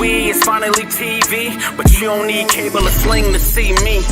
we, it's finally TV. But you don't need cable or sling to see me.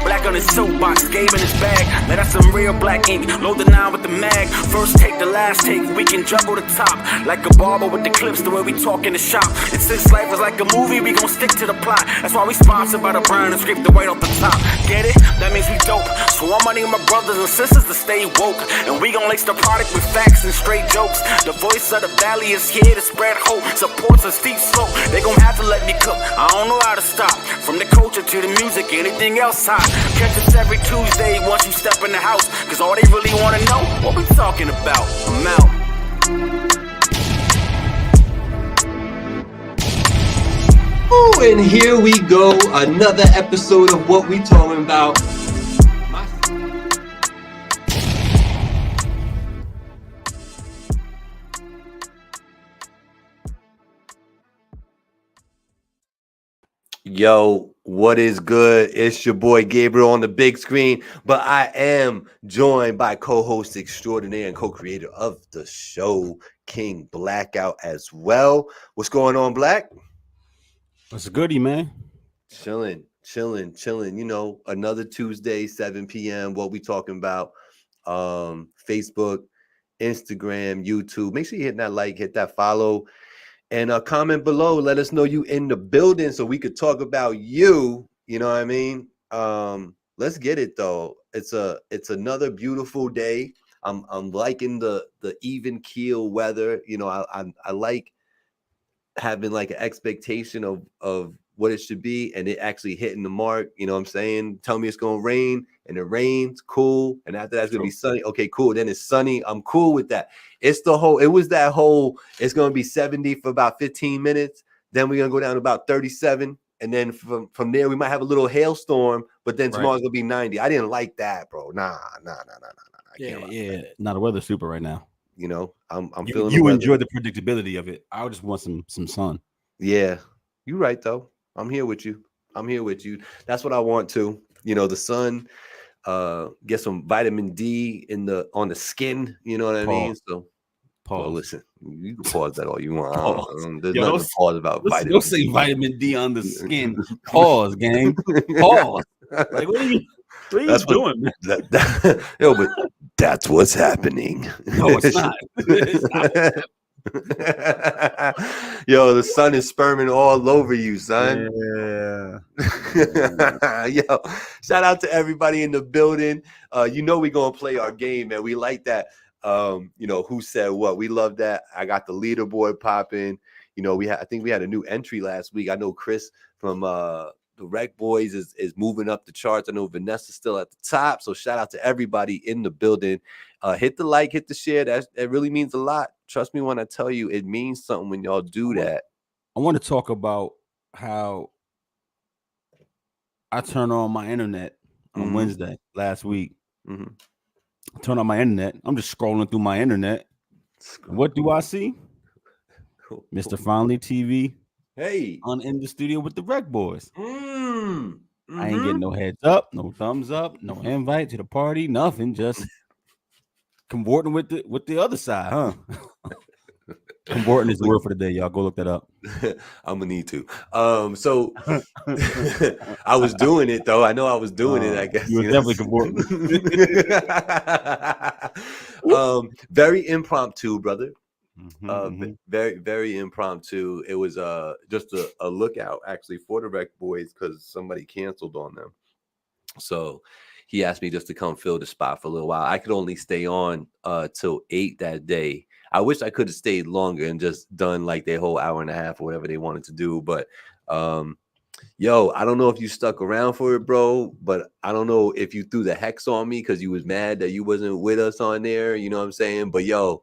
Black on his soapbox, Gabe in his bag. Now that's some real black ink. Load the 9 with the mag. First take, the last take. We can juggle the top. Like a barber with the clips, the way we talk in the shop. And since life is like a movie, we gon' stick to the plot. That's why we sponsored by the brand and scrape the white off the top. Get it? That means we dope. So I'm money my brothers and sisters to stay woke. And we gon' lace the product with facts and straight jokes. The voice of the valley is here to spread hope. Supports a steep slope. They gon' have to let me cook. I don't know how to stop. From the culture to the music, anything else hot. Catch us every Tuesday once you step in the house. Cause all they really wanna know, what we talking about. I'm out. Ooh, and here we go. Another episode of What We Talking About. Yo, what is good? It's your boy Gabriel on the big screen, but I am joined by co-host extraordinaire and co-creator of the show, King Blakout as well. What's going on, Black? What's goodie, man? Chilling. You know, another Tuesday, 7 p.m. What we talking about? Facebook, Instagram, YouTube. Make sure you hit that like, hit that follow. And comment below, let us know you in the building so we could talk about you. You know what I mean? Let's get it though. It's another beautiful day. I'm liking the even keel weather. You know, I like having like an expectation of what it should be and it actually hitting the mark. You know what I'm saying? Tell me it's gonna rain and it rains, cool. And after that's gonna be sunny. Okay, cool. Then it's sunny. I'm cool with that. It's gonna be 70 for about 15 minutes. Then we're gonna go down to about 37. And then from there, we might have a little hailstorm, but then tomorrow's gonna be 90. I didn't like that, bro. Nah. Yeah. Not a weather super right now. You know, I'm feeling you enjoy the predictability of it. I just want some sun. Yeah, you're right though. I'm here with you. That's what I want to. You know, the sun, get some vitamin D on the skin. You know what I mean? So, well, listen, you can pause that all you want. There's nothing to pause about vitamin. Don't say vitamin D on the skin. Pause, gang. Pause. Like, what are you doing? Yo, but that's what's happening. No, it's not. It's not. Yo, the sun is sperming all over you, son. Yeah. Yo, shout out to everybody in the building. You know we're gonna play our game, man. We like that. You know, who said what? We love that. I got the leaderboard popping. You know, I think we had a new entry last week. I know Chris from the Rec Boys is moving up the charts. I know Vanessa's still at the top. So shout out to everybody in the building. Hit the like, hit the share. That really means a lot. Trust me when I tell you, it means something when y'all do that. I want to talk about how I turned on my internet on Wednesday last week. I turned on my internet. I'm just scrolling through my internet. What do I see? Mr. Finally TV. Hey, in the studio with the Rec Boys. I ain't getting no heads up, no thumbs up, no invite to the party, nothing. Just convorting with the other side, huh? Convorting is the word for the day, y'all. Go look that up. I'm gonna need to. So I was doing it though. I know I was doing it. I guess you were definitely convorting. Very impromptu, brother. Very, very impromptu. It was just a lookout actually for the Rec Boys because somebody canceled on them. So he asked me just to come fill the spot for a little while. I could only stay on till 8 that day. I wish I could have stayed longer and just done like their whole hour and a half or whatever they wanted to do. But yo, I don't know if you stuck around for it, bro. But I don't know if you threw the hex on me because you was mad that you wasn't with us on there. You know what I'm saying? But yo,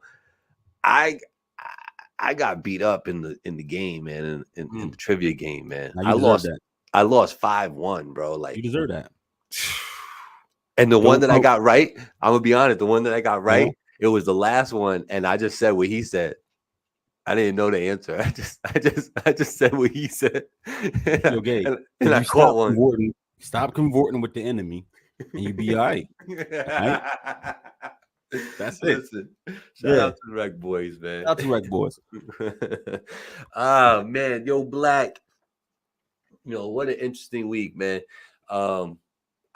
I got beat up in the game, man, in the trivia game, man. I lost 5-1, bro. Like, you deserve that. And the one that I got right, I'm gonna be honest, the one that I got right, it was the last one, and I just said what he said. I didn't know the answer. I just said what he said. Okay. and I caught one. Stop convorting with the enemy, and you be all right. Right? That's it. Listen, shout out to the Wreck Boys, man. Shout out to Wreck Boys. Man, yo, Black. What an interesting week, man. I'll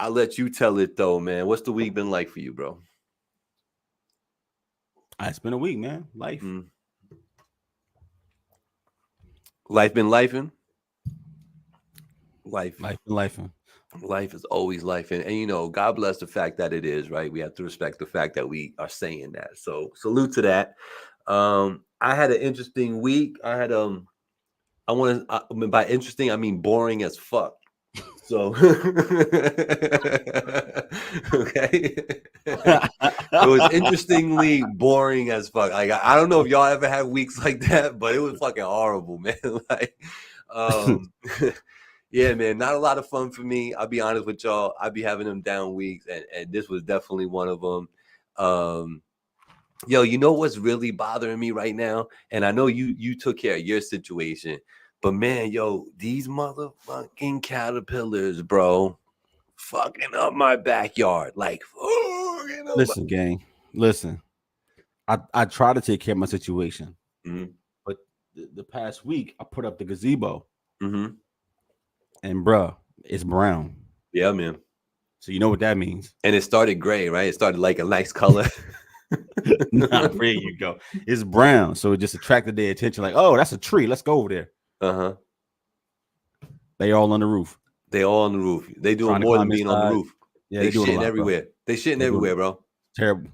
let you tell it though, man. What's the week been like for you, bro? It's been a week, man. Life. Life been lifing. Life been lifing. Life is always life. And God bless the fact that it is, right? We have to respect the fact that we are saying that. So salute to that. I had an interesting week. By interesting, I mean boring as fuck. So okay. It was interestingly boring as fuck. Like I don't know if y'all ever had weeks like that, but it was fucking horrible, man. Yeah, man, not a lot of fun for me. I'll be honest with y'all. I'll be having them down weeks, and this was definitely one of them. Yo, you know what's really bothering me right now? And I know you took care of your situation, but man, yo, these motherfucking caterpillars, bro, fucking up my backyard. Like, listen, gang. Listen, I try to take care of my situation, but the past week I put up the gazebo. And bruh, it's brown. Yeah, man. So you know what that means. And it started gray, right? It started like a nice color. Nah, there you go. It's brown. So it just attracted their attention. Like, oh, that's a tree. Let's go over there. They all on the roof. They all on the roof. They doing more than being on the roof. Yeah, they shitting everywhere. Bro. They shitting everywhere, bro. Terrible.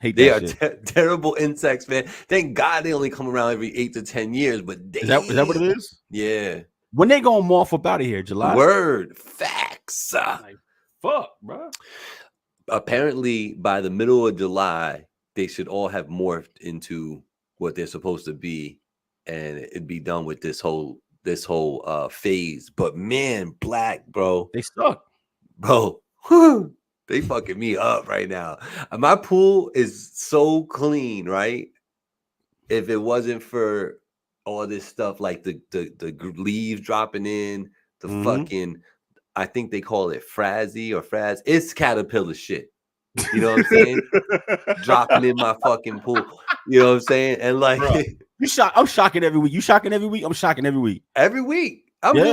Hate they that are shit. Terrible insects, man. Thank God they only come around every 8 to 10 years. But is that what it is? Yeah. When they gonna morph up out of here? July? Word. Facts. Like, fuck, bro. Apparently, by the middle of July, they should all have morphed into what they're supposed to be, and it'd be done with this whole phase. But man, Black, bro, they stuck, bro. They fucking me up right now. My pool is so clean, right? If it wasn't for all this stuff like the leaves dropping in, the fucking, I think they call it frazzy or fraz. It's caterpillar shit. You know what I'm saying? Dropping in my fucking pool. You know what I'm saying? And like, bro, I'm shocking every week. You shocking every week? I'm shocking every week. Every week. I was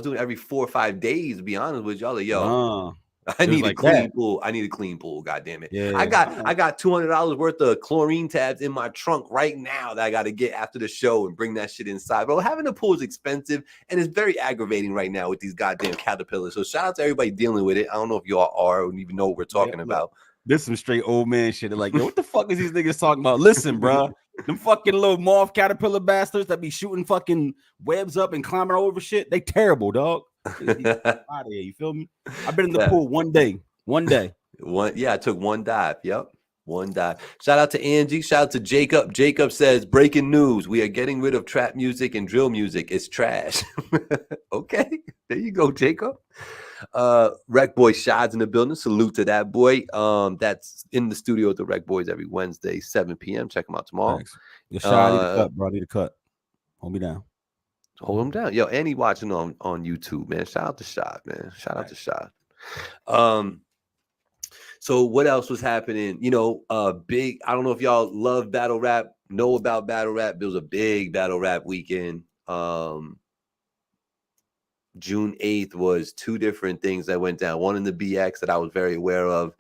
doing every 4 or 5 days, to be honest with y'all. Like, yo, I need a clean pool. I need a clean pool. God damn it. Yeah. I got $200 worth of chlorine tabs in my trunk right now that I got to get after the show and bring that shit inside. Bro, having a pool is expensive and it's very aggravating right now with these goddamn caterpillars. So shout out to everybody dealing with it. I don't know if y'all are or even know what we're talking about. This is some straight old man shit. They're like, yo, what the fuck is these niggas talking about? Listen, bro. Them fucking little moth caterpillar bastards that be shooting fucking webs up and climbing over shit. They terrible, dog. Out of here, you feel me? I've been in the pool one day. I took one dive. Yep, one dive. Shout out to Angie. Shout out to Jacob. Jacob says, breaking news, we are getting rid of trap music and drill music. It's trash. Okay, there you go, Jacob. Wreck Boy Shad's in the building. Salute to that boy. That's in the studio with the Wreck Boys every Wednesday, 7 p.m. Check them out tomorrow. Yo, Shad, need a cut, bro. I need a cut. Hold me down. Hold him down. Yo, and he watching on YouTube, man. Shout out to Shad, man. Shout out to Shad. So what else was happening? Big, I don't know if y'all love battle rap, know about battle rap. There was a big battle rap weekend. June 8th was 2 different things that went down. One in the BX that I was very aware of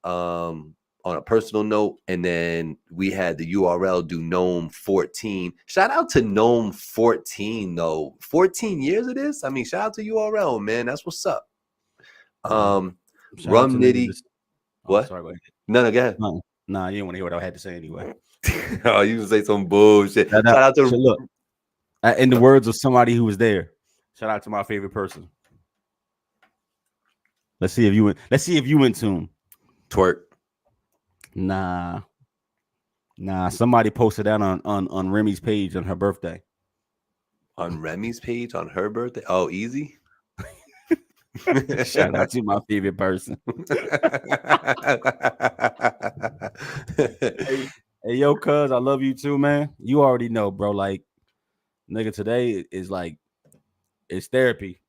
on a personal note. And then we had the URL do Gnome 14. Shout out to Gnome 14, though. 14 years it is? I mean, shout out to URL, man. That's what's up. Rum Nitty. What? Sorry, go ahead. No, go ahead. Nah, you didn't want to hear what I had to say anyway. Oh, you can say some bullshit. Shout out to look. In the words of somebody who was there. Shout out to my favorite person. Let's see if you in tune. Twerk. Nah. Somebody posted that on Remy's page on her birthday. On Remy's page on her birthday? Oh, easy. Shout out to my favorite person. Hey, yo, cuz, I love you too, man. You already know, bro. Like, nigga, today is like, it's therapy.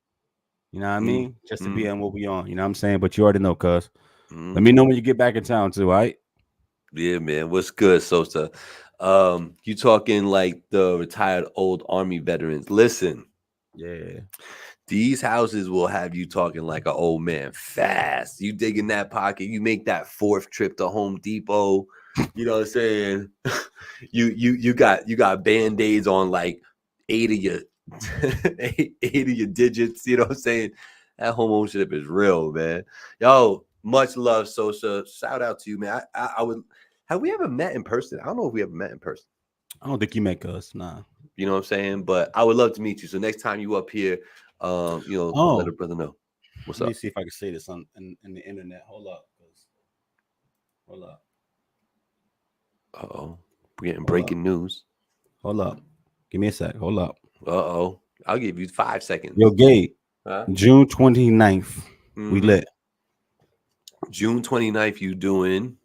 You know what I mean? Just to be on what we on. You know what I'm saying? But you already know, cuz. Let me know when you get back in town too, all right? Yeah, man. What's good, Sosa? You talking like the retired old Army veterans. Listen. Yeah. These houses will have you talking like an old man fast. You dig in that pocket, you make that fourth trip to Home Depot. You know what I'm saying? you got band-aids on like 8 of your 8 of your digits. You know what I'm saying? That home ownership is real, man. Yo, much love, Sosa. Shout out to you, man. I would have we ever met in person? I don't know if we ever met in person. I don't think you make us, nah. You know what I'm saying? But I would love to meet you. So next time you up here, let a brother know. What's Let up? me see if I can say this on in the internet. Hold up. Uh-oh. We're getting breaking news. Hold up. Give me a sec. Hold up. Uh-oh. I'll give you 5 seconds. Yo, Gabe. June 29th. We lit. June 29th, you doing?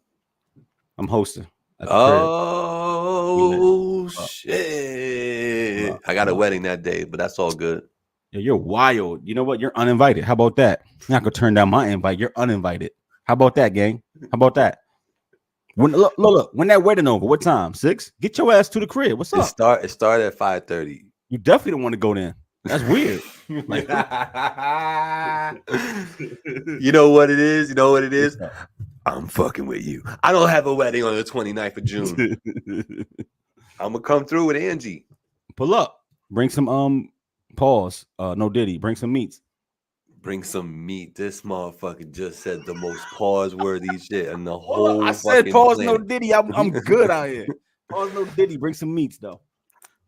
I'm hosting. Oh, shit. I got a wedding that day, but that's all good. Yo, you're wild. You know what? You're uninvited. How about that? You're not going to turn down my invite. You're uninvited. How about that, gang? How about that? Look. When that wedding over, what time? 6? Get your ass to the crib. What's up? It started at 5:30. You definitely don't want to go then. That's weird. Like, you know what it is? I'm fucking with you. I don't have a wedding on the 29th of June. I'm gonna come through with Angie. Pull up. Bring some pause. No Diddy. Bring some meats. Bring some meat. This motherfucker just said the most pause-worthy shit in the whole. I said pause, planet. No Diddy. I'm good out here. Pause, no Diddy. Bring some meats though.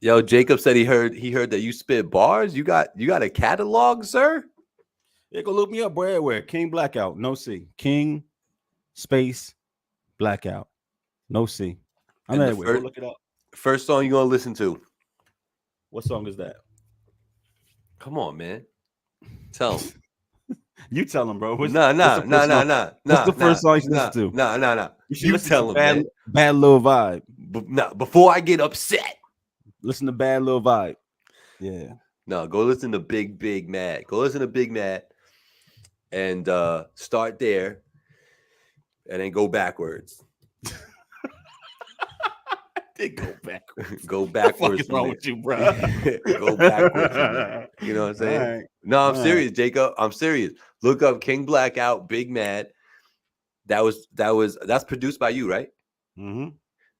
Yo, Jacob said he heard that you spit bars. You got a catalog, sir? Yeah, go look me up, bro. Everywhere. King Blakout. No C. King space Blackout. No C. I'm everywhere. Go look it up. First song you gonna listen to? What song is that? Come on, man. Tell him. You tell him, bro. Nah. What's the first song you listen to? Nah. You tell him, bad, man. Bad Little Vibe. Before I get upset. Listen to Bad Little Vibe. Yeah. No, go listen to Big Mad. Go listen to Big Mad and start there and then go backwards. Go backwards. Go backwards. What the fuck is wrong with you, bro? Go backwards. You know what I'm saying? Right. No, I'm serious, Jacob. I'm serious. Look up King Blakout, Big Mad. That's produced by you, right? Mm-hmm.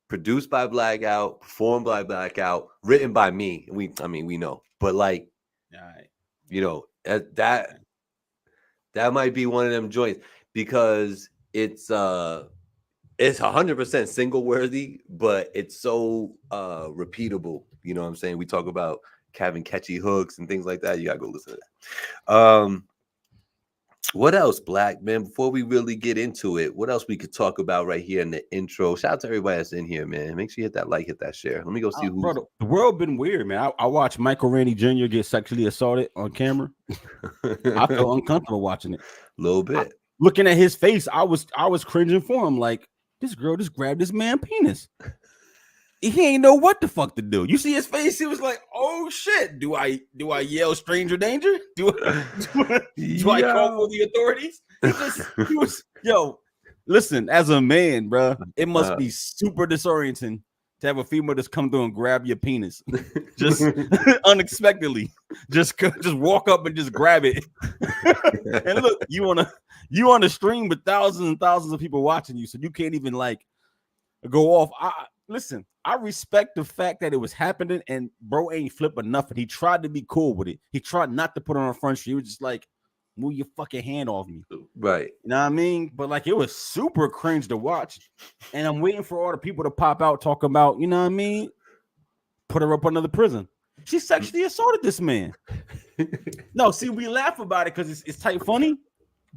Produced by Blackout, performed by Blackout, written by me. We know, but like, right. You know, that might be one of them joints because it's 100% single worthy, but it's so repeatable. You know what I'm saying? We talk about having catchy hooks and things like that. You gotta go listen to that. What else, Black man? Before we really get into it, what else we could talk about right here in the intro? Shout out to everybody that's in here, man. Make sure you hit that like, hit that share. Let me go see who's. Bro, the world been weird, man. I watched Michael Randy Jr. get sexually assaulted on camera. I felt uncomfortable watching it. A little bit. Looking at his face, I was cringing for him. Like, this girl just grabbed this man's penis. He ain't know what the fuck to do. You see his face? He was like, "Oh shit! Do I yell stranger danger? Do I call for the authorities?" He was listen. As a man, bro, it must be super disorienting to have a female just come through and grab your penis, just unexpectedly, just walk up and just grab it. And look, you on a stream with thousands and thousands of people watching you, so you can't even like go off. Listen, I respect the fact that it was happening, and bro ain't flipping nothing. He tried to be cool with it. He tried not to put it on the front street. He was just like, move your fucking hand off me. Right. You know what I mean? But like, it was super cringe to watch. And I'm waiting for all the people to pop out talking about, you know what I mean? Put her up under the prison. She sexually assaulted this man. No, see, we laugh about it because it's type funny.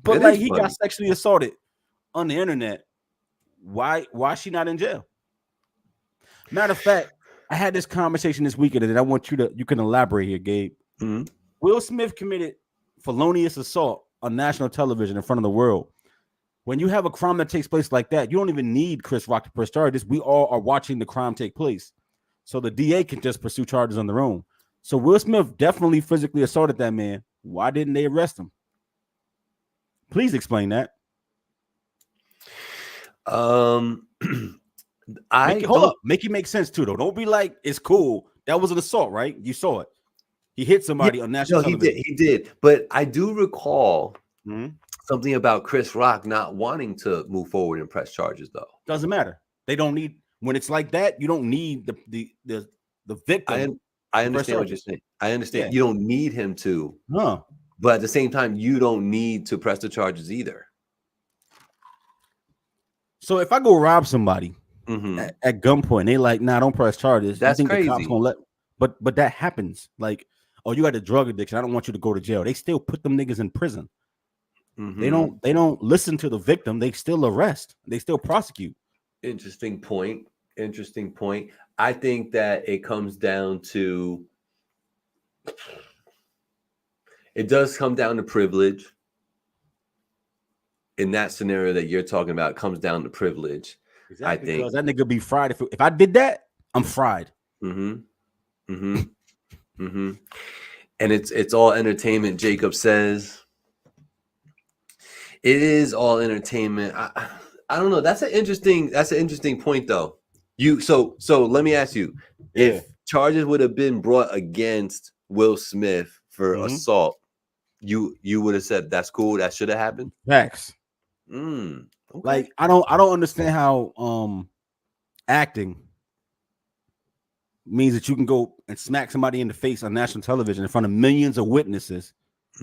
But like, he got sexually assaulted on the internet. Why is she not in jail? Matter of fact, I had this conversation this weekend, and I want you can elaborate here, Gabe. Mm-hmm. Will Smith committed felonious assault on national television in front of the world. When you have a crime that takes place like that, you don't even need Chris Rock to press charges. We all are watching the crime take place. So the DA can just pursue charges on their own. So Will Smith definitely physically assaulted that man. Why didn't they arrest him? Please explain that. Hold up. Make it make sense too, though. Don't be like it's cool. That was an assault, right? You saw it. He hit somebody on national television. He did. But I do recall something about Chris Rock not wanting to move forward and press charges, though. Doesn't matter. They don't need when it's like that. You don't need the victim. I understand what you're saying. I understand. You don't need him to. No. But at the same time, you don't need to press the charges either. So if I go rob somebody at gunpoint, they like, nah, don't press charges. That's crazy. The cops gonna let, but that happens. Like, oh, you got a drug addiction. I don't want you to go to jail. They still put them niggas in prison. They don't listen to the victim. They still arrest. They still prosecute. Interesting point. I think that it comes down to, it does come down to privilege. In that scenario that you're talking about, it comes down to privilege. Exactly, I think because that nigga be fried. If I did that, I'm fried. And it's all entertainment. Jacob says it is all entertainment. I don't know. That's an interesting point, though. So let me ask you, if charges would have been brought against Will Smith for assault, you would have said that's cool. That should have happened. Facts. Okay. Like I don't understand how acting means that you can go and smack somebody in the face on national television in front of millions of witnesses,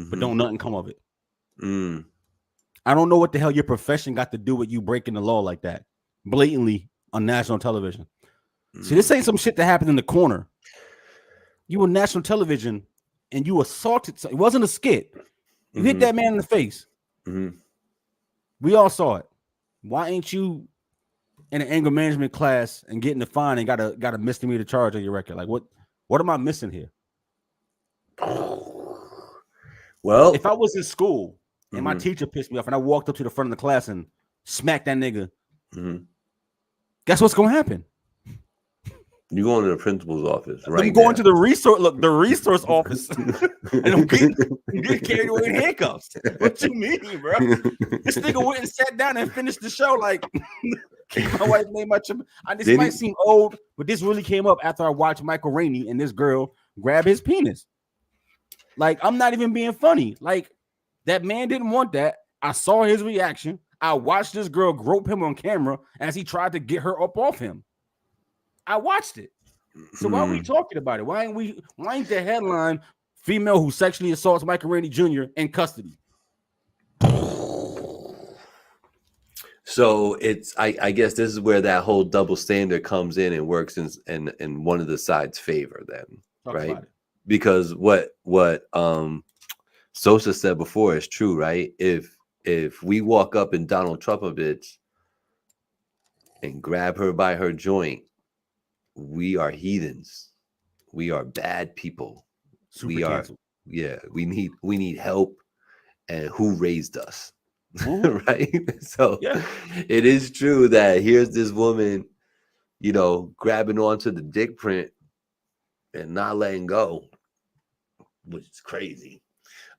but don't nothing come of it. I don't know what the hell your profession got to do with you breaking the law like that, blatantly on national television. See, this ain't some shit that happened in the corner. You were national television and you assaulted. It wasn't a skit. You hit that man in the face. We all saw it. Why ain't you in an anger management class and getting the fine and got a misdemeanor charge on your record? Like what am I missing here? Well, if I was in school and my teacher pissed me off and I walked up to the front of the class and smacked that nigga, guess what's gonna happen? You going to the principal's office, right? I'm going to the resource office. And I'm getting carried away in handcuffs. What you mean, bro? This nigga went and sat down and finished the show like my wife made my trip. This might seem old, but this really came up after I watched Michael Rainey and this girl grab his penis. Like, I'm not even being funny. Like, that man didn't want that. I saw his reaction. I watched this girl grope him on camera as he tried to get her up off him. I watched it. So why are we talking about it? Why ain't the headline female who sexually assaults Michael Rainey Jr. in custody? So I guess this is where that whole double standard comes in and works in one of the sides' favor then, right? Because what Sosa said before is true, right? If we walk up in Donald Trumpovich and grab her by her joint, we are heathens. We are bad people. We need help. And who raised us? Right? So it is true that here's this woman, grabbing onto the dick print and not letting go, which is crazy.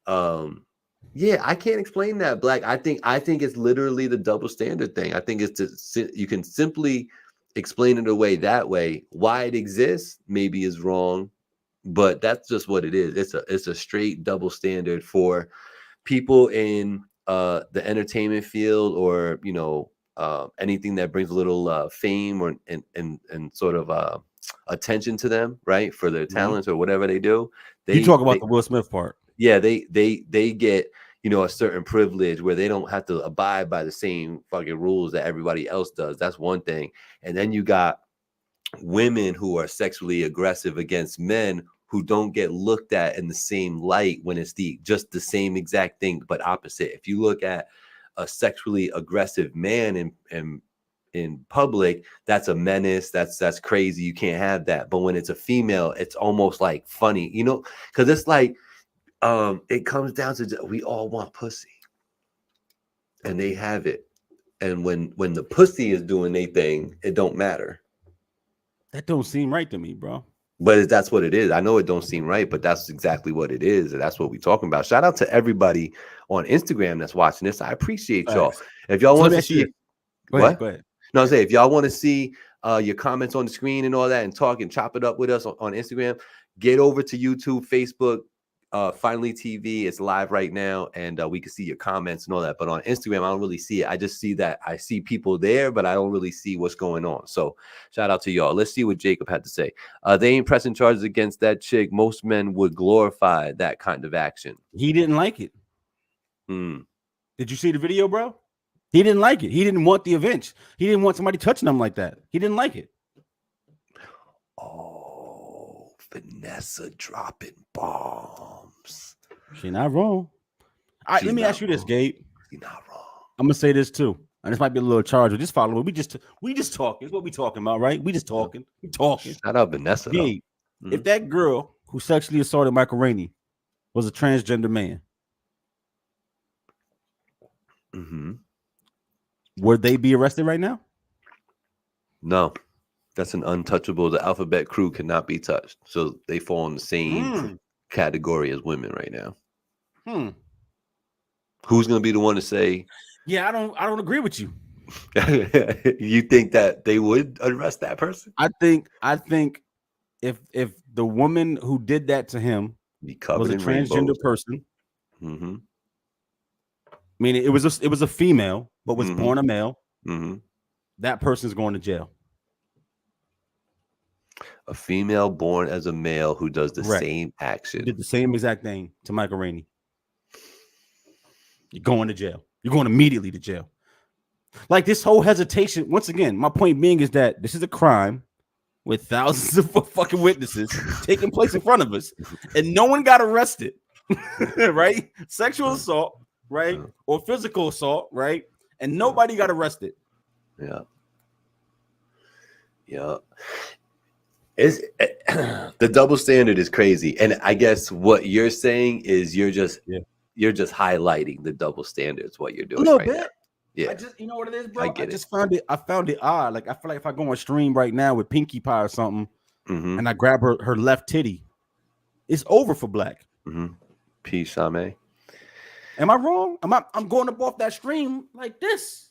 I can't explain that, Black. I think it's literally the double standard thing. I think you can simply explain it away that way. Why it exists maybe is wrong, but that's just what it is. It's a straight double standard for people in the entertainment field, or anything that brings a little fame or and sort of attention to them, right, for their talents or whatever they do. You talk about the Will Smith part. Yeah, they get a certain privilege where they don't have to abide by the same fucking rules that everybody else does. That's one thing. And then you got women who are sexually aggressive against men who don't get looked at in the same light when it's just the same exact thing, but opposite. If you look at a sexually aggressive man in public, that's a menace. That's crazy. You can't have that. But when it's a female, it's almost like funny, because it's like, it comes down to we all want pussy, and they have it. And when the pussy is doing their thing, it don't matter. That don't seem right to me, bro. But that's what it is. I know it don't seem right, but that's exactly what it is, and that's what we're talking about. Shout out to everybody on Instagram that's watching this. I appreciate y'all. If y'all want to see, Go ahead. Go ahead. No, I say if y'all want to see your comments on the screen and all that, and talk and chop it up with us on Instagram, get over to YouTube, Facebook, Finally TV. It's live right now, and we can see your comments and all that. But on Instagram, I don't really see it. I just see that I see people there, but I don't really see what's going on. So shout out to y'all. Let's see what Jacob had to say. They ain't pressing charges against that chick. Most men would glorify that kind of action. He didn't like it. Did you see the video, bro? He didn't like it. He didn't want the event. He didn't want somebody touching him like that. He didn't like it. Oh, Vanessa dropping bombs. She not wrong. All right, let me ask you this, Gabe. She's not wrong. I'm gonna say this too, and this might be a little charge, but just follow me. We just talking. It's what we talking about, right? We just talking. We talking. Shout out Vanessa. Gabe, if that girl who sexually assaulted Michael Rainey was a transgender man, would they be arrested right now? No, that's an untouchable. The alphabet crew cannot be touched, so they fall in the same category as women right now. Who's gonna be the one to say? Yeah, I don't agree with you. You think that they would arrest that person? I think if the woman who did that to him was a transgender person, meaning it was a female but was born a male, that person's going to jail. A female born as a male who does the same action, did the same exact thing to Michael Rainey. You're going to jail. You're going immediately to jail. Like this whole hesitation. Once again, my point being is that this is a crime with thousands of fucking witnesses taking place in front of us, and no one got arrested, right? Sexual assault, right? Or physical assault, right? And nobody got arrested. Yeah. It's the double standard is crazy, and I guess what you're saying is you're just highlighting the double standards. What you're doing, a little right bit. now. Yeah, I just, you know what it is, bro. I found it odd. Like I feel like if I go on stream right now with Pinkie Pie or something, and I grab her left titty, it's over for Black. Peace, Same. Am I wrong? I'm going up off that stream like this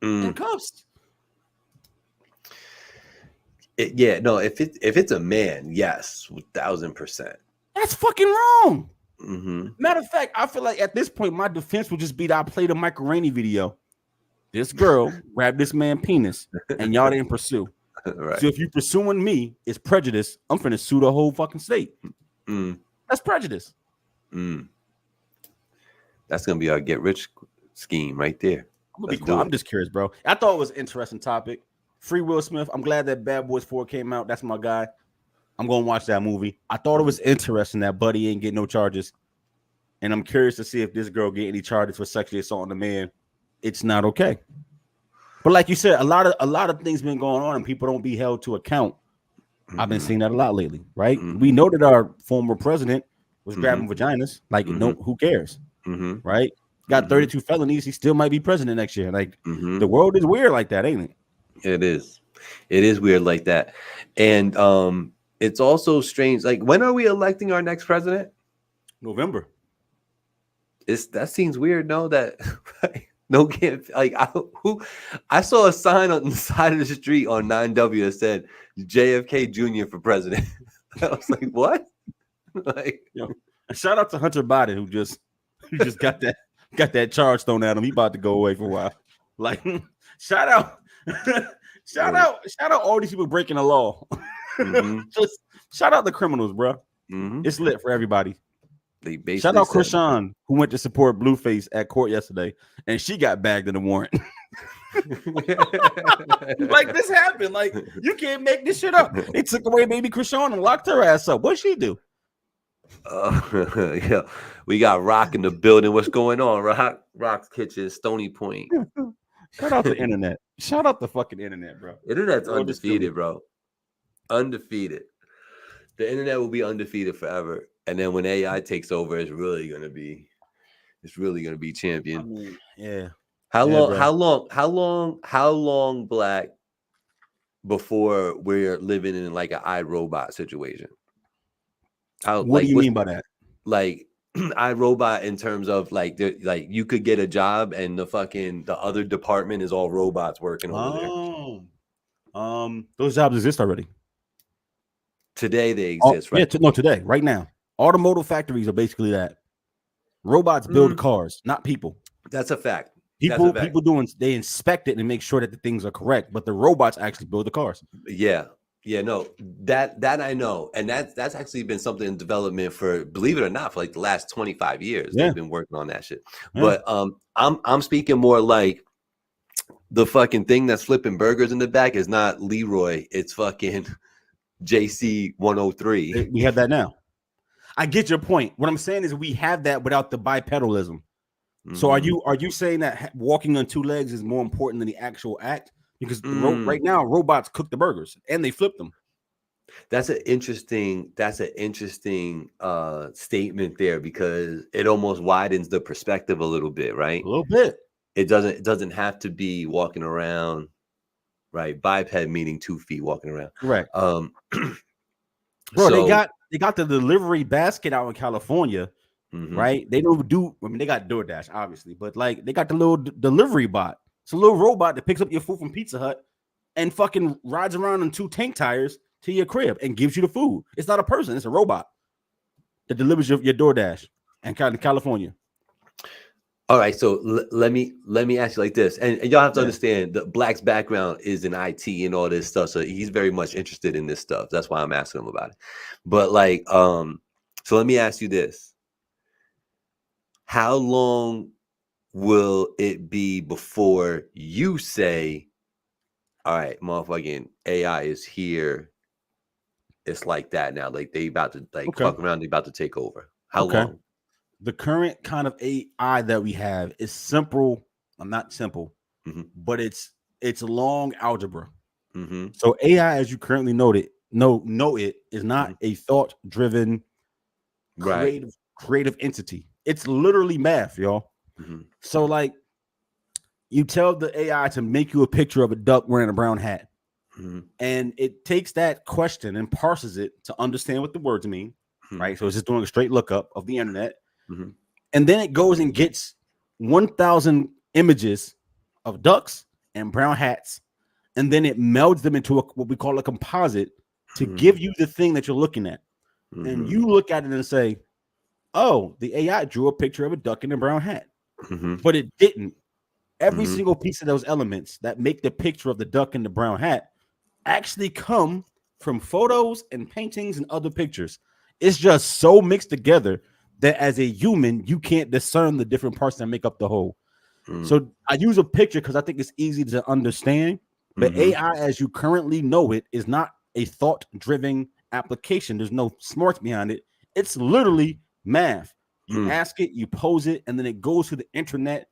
in cuffs. If it's a man, yes, 1,000%. That's fucking wrong. Matter of fact, I feel like at this point my defense would just be that I played a Michael Rainey video. This girl grabbed this man's penis, and y'all didn't pursue. Right. So if you pursuing me, it's prejudice. I'm finna sue the whole fucking state. That's prejudice. That's gonna be our get rich scheme right there. I'm just curious, bro. I thought it was an interesting topic. Free Will Smith. I'm glad that Bad Boys 4 came out. That's my guy. I'm gonna watch that movie. I thought it was interesting that Buddy ain't getting no charges, and I'm curious to see if this girl get any charges for sexually assaulting a man. It's not okay. But like you said, a lot of things been going on, and people don't be held to account. I've been seeing that a lot lately, right? We know that our former president was grabbing vaginas. Like, no, who cares, right? Got 32 felonies. He still might be president next year. Like, the world is weird like that, ain't it? It is weird like that, and it's also strange. Like, when are we electing our next president? November. That seems weird. No, that no can't like I saw a sign on the side of the street on 9W that said JFK Jr. for president. I was like, what? Like, shout out to Hunter Biden who just got that charge thrown at him. He about to go away for a while. Like, shout out all these people breaking the law. Just shout out the criminals, bro. It's lit for everybody. Shout out Krishan, who went to support Blueface at court yesterday, and she got bagged in the warrant. Like, this happened. Like, you can't make this shit up. They took away baby Krishan and locked her ass up. What'd she do? Yeah, we got Rock in the building. What's going on? Rock's Kitchen, Stony Point. Shout out the internet. Shout out the fucking internet, bro. Internet's undefeated, bro. Undefeated. The internet will be undefeated forever. And then when AI takes over, it's really gonna be champion. I mean, yeah. How long, Black, before we're living in like an iRobot situation? What do you mean by that? Like, iRobot in terms of like you could get a job and the other department is all robots working over there. Those jobs exist already. Today they exist, right? Yeah, today, right now. Automotive factories are basically that. Robots build cars, not people. That's a fact. People they inspect it and make sure that the things are correct, but the robots actually build the cars. Yeah. Yeah, no, that I know, and that's actually been something in development for, believe it or not, for like the last 25 years. Yeah. They've been working on that shit. Yeah. But I'm speaking more like the fucking thing that's flipping burgers in the back is not Leroy, it's fucking JC 103. We have that now. I get your point. What I'm saying is we have that without the bipedalism. So are you saying that walking on two legs is more important than the actual act? Because right now robots cook the burgers and they flip them. That's an interesting statement there, because it almost widens the perspective a little bit, right? A little bit. It doesn't have to be walking around, right? Biped meaning 2 feet walking around. Right. Bro, so, they got the delivery basket out in California. Right? They don't do, I mean, they got DoorDash, obviously, but like they got the little delivery bot. It's a little robot that picks up your food from Pizza Hut and fucking rides around on 2 tank tires to your crib and gives you the food. It's not a person, it's a robot that delivers your DoorDash in California. All right, so let me ask you like this, and y'all have to understand that Black's background is in IT and all this stuff, so he's very much interested in this stuff. That's why I'm asking him about it. But like, so let me ask you this. How long will it be before you say, all right, motherfucking AI is here, it's like that now, like they about to fuck around, they about to take over? How long? The current kind of AI that we have is simple. I'm not simple, but it's long algebra. So AI, as you currently know it is not a thought-driven, creative entity. It's literally math, y'all. So like, you tell the AI to make you a picture of a duck wearing a brown hat, and it takes that question and parses it to understand what the words mean, right? So it's just doing a straight lookup of the internet, and then it goes and gets 1,000 images of ducks and brown hats, and then it melds them into what we call a composite to give you the thing that you're looking at. And you look at it and say, oh, the AI drew a picture of a duck in a brown hat, but it didn't. Every single piece of those elements that make the picture of the duck in the brown hat actually come from photos and paintings and other pictures. It's just so mixed together that as a human, you can't discern the different parts that make up the whole. So I use a picture because I think it's easy to understand. But AI, as you currently know it, is not a thought-driven application. There's no smarts behind it. It's literally math. You ask it, you pose it, and then it goes to the internet,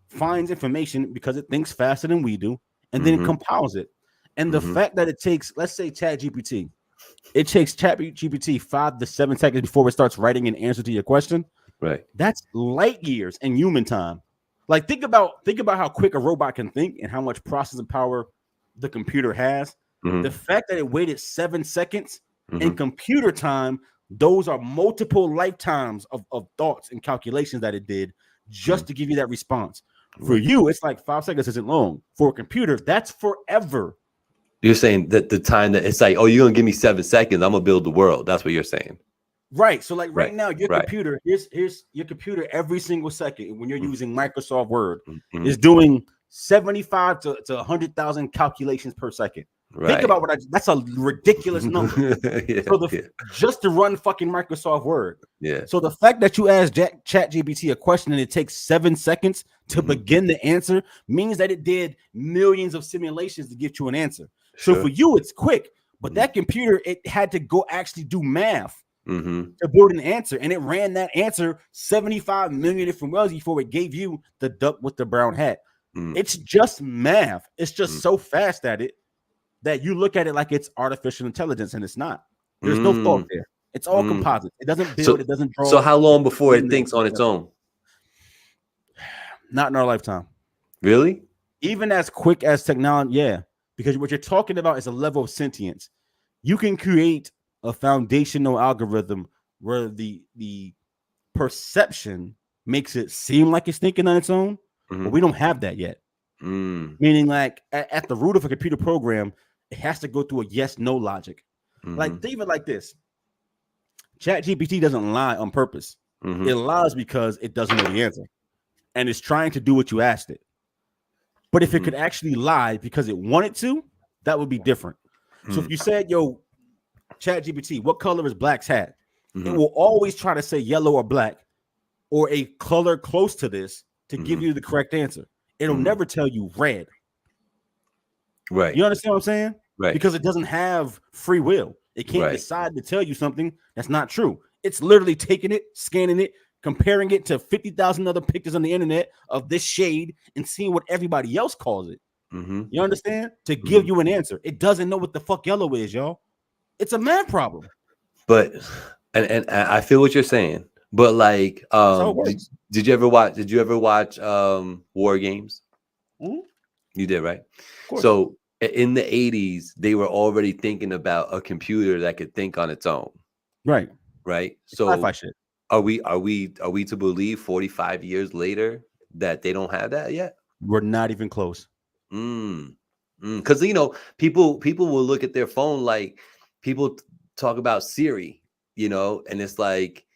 finds information because it thinks faster than we do, and then it compiles it. And the fact that it takes, let's say ChatGPT, it takes ChatGPT 5 to 7 seconds before it starts writing an answer to your question. Right. That's light years in human time. Like think about how quick a robot can think and how much processing power the computer has. The fact that it waited 7 seconds in computer time, those are multiple lifetimes of thoughts and calculations that it did just to give you that response. For you, it's like 5 seconds isn't long. For a computer, that's forever. You're saying that the time that it's like, oh, you're gonna give me 7 seconds, I'm gonna build the world. That's what you're saying. Right. So like right now, your computer, here's your computer every single second when you're using Microsoft Word is doing 75 to 100,000 calculations per second. Think about that's a ridiculous number. Just to run fucking Microsoft Word. So the fact that you ask ChatGPT a question and it takes 7 seconds to begin the answer means that it did millions of simulations to get you an answer. So for you, it's quick, but that computer, it had to go actually do math to build an answer, and it ran that answer 75 million different ways before it gave you the duck with the brown hat. It's just math. It's just so fast at it that you look at it like it's artificial intelligence, and it's not. There's no thought there. It's all composite. It doesn't build. It doesn't draw. So how long before it thinks on its own? Not in our lifetime. Really? Even as quick as technology, yeah. Because what you're talking about is a level of sentience. You can create a foundational algorithm where the perception makes it seem like it's thinking on its own, but we don't have that yet. Meaning, like at the root of a computer program, it has to go through a yes/no logic. Like think of it like this: ChatGPT doesn't lie on purpose. It lies because it doesn't know the answer, and it's trying to do what you asked it. But if it could actually lie because it wanted to, that would be different. So if you said, "Yo, ChatGPT, what color is Black's hat?" It will always try to say yellow or black, or a color close to this to give you the correct answer. It'll never tell you red. Right. You understand what I'm saying? Right. Because it doesn't have free will. It can't decide to tell you something that's not true. It's literally taking it, scanning it, comparing it to 50,000 other pictures on the internet of this shade and seeing what everybody else calls it. You understand? To give you an answer. It doesn't know what the fuck yellow is, y'all. It's a math problem. But and I feel what you're saying. But like, did you ever watch War Games? You did, right? So in the 80s, they were already thinking about a computer that could think on its own. Right. So sci-fi shit. Are we to believe 45 years later that they don't have that yet? We're not even close. Because people will look at their phone, like people talk about Siri, and it's like,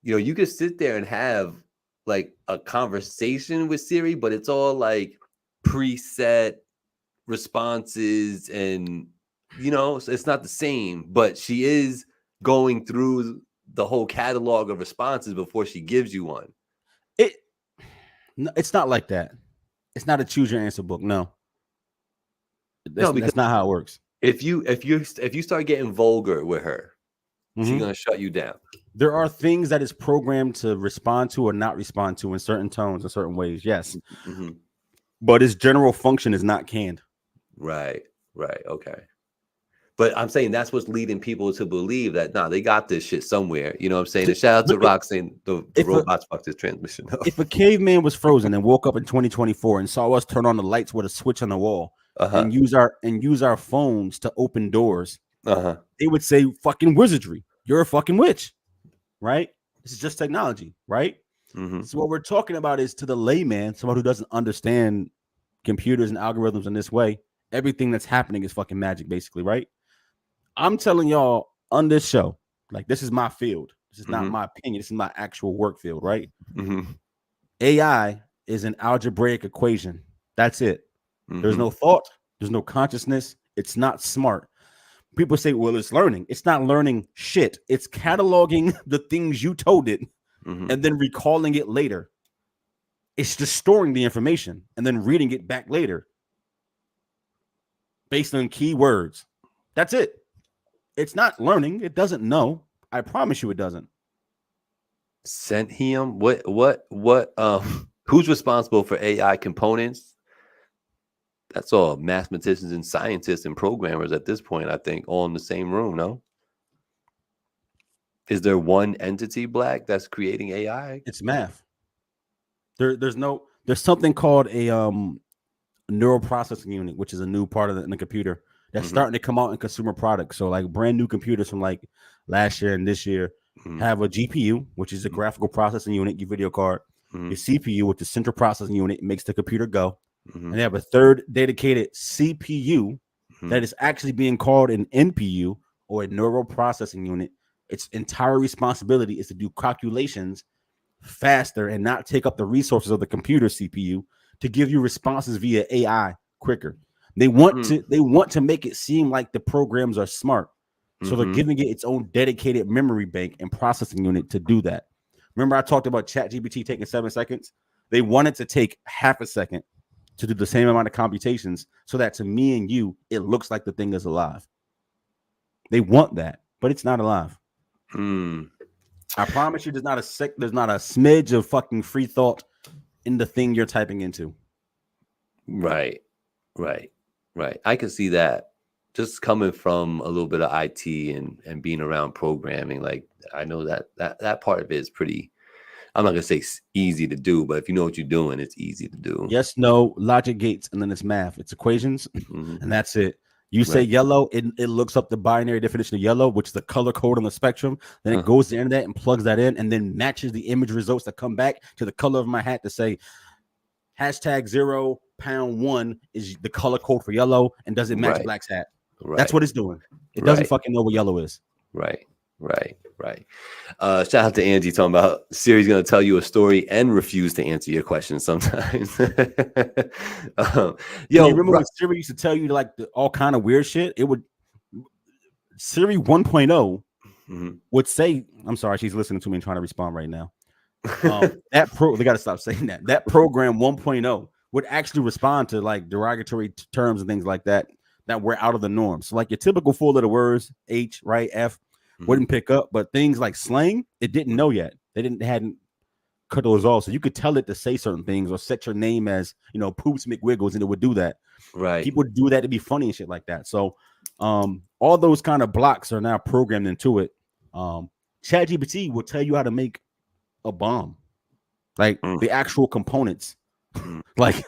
you could sit there and have like a conversation with Siri, but it's all like preset responses, and so it's not the same. But she is going through the whole catalog of responses before she gives you one. It's not like that. It's not a choose your answer book. No, that's not how it works. If you start getting vulgar with her, she's gonna shut you down. There are things that is programmed to respond to or not respond to in certain tones, in certain ways. Yes, but its general function is not canned. Right. Okay. But I'm saying that's what's leading people to believe that they got this shit somewhere. You know what I'm saying? And shout out to Rock saying the robots fucked this transmission up. If a caveman was frozen and woke up in 2024 and saw us turn on the lights with a switch on the wall and use our phones to open doors, they would say fucking wizardry. You're a fucking witch, right? This is just technology, right? So what we're talking about is, to the layman, someone who doesn't understand computers and algorithms in this way, everything that's happening is fucking magic, basically, right? I'm telling y'all on this show, like, this is my field. This is not my opinion. This is my actual work field, right? AI is an algebraic equation. That's it. There's no thought. There's no consciousness. It's not smart. People say, well, it's learning. It's not learning shit. It's cataloging the things you told it and then recalling it later. It's just storing the information and then reading it back later based on keywords. That's it. It's not learning. It doesn't know. I promise you it doesn't. Sentium? Who's responsible for AI components? That's all mathematicians and scientists and programmers at this point, I think, all in the same room, no? Is there one entity, Black, that's creating AI? It's math. There's something called a neural processing unit, which is a new part in the computer that's starting to come out in consumer products. So like brand new computers from like last year and this year have a GPU, which is a graphical processing unit, your video card, your CPU, which is central processing unit, makes the computer go. And they have a third dedicated CPU that is actually being called an NPU, or a neural processing unit. Its entire responsibility is to do calculations faster and not take up the resources of the computer CPU to give you responses via AI quicker. They want to make it seem like the programs are smart. So they're giving it its own dedicated memory bank and processing unit to do that. Remember I talked about ChatGPT taking 7 seconds? They wanted to take half a second to do the same amount of computations so that to me and you, it looks like the thing is alive. They want that, but it's not alive. I promise you there's not a smidge of fucking free thought in the thing you're typing into. Right. I can see that. Just coming from a little bit of IT and being around programming, like I know that part of it is pretty, I'm not gonna say easy to do, but if you know what you're doing, it's easy to do. Yes, no, logic gates, and then it's math. It's equations, and that's it. You say yellow, it looks up the binary definition of yellow, which is the color code on the spectrum. Then it goes to the internet and plugs that in, and then matches the image results that come back to the color of my hat to say hashtag 0#1 is the color code for yellow, and does it match Black's hat? That's what it's doing. It doesn't fucking know what yellow is. Right. Shout out to Angie talking about Siri's gonna tell you a story and refuse to answer your questions sometimes. You remember when Siri used to tell you like all kind of weird shit? It would Siri 1.0 would say, I'm sorry, she's listening to me and trying to respond right now. They gotta stop saying that. That program 1.0 would actually respond to like derogatory terms and things like that were out of the norm. So like your typical 4-letter words, H, right, F, wouldn't pick up, but things like slang, it didn't know yet. They hadn't cut those off, so you could tell it to say certain things or set your name as Poops McWiggles, and it would do that. Right, people would do that to be funny and shit like that. So, all those kind of blocks are now programmed into it. ChatGPT will tell you how to make a bomb, like the actual components. like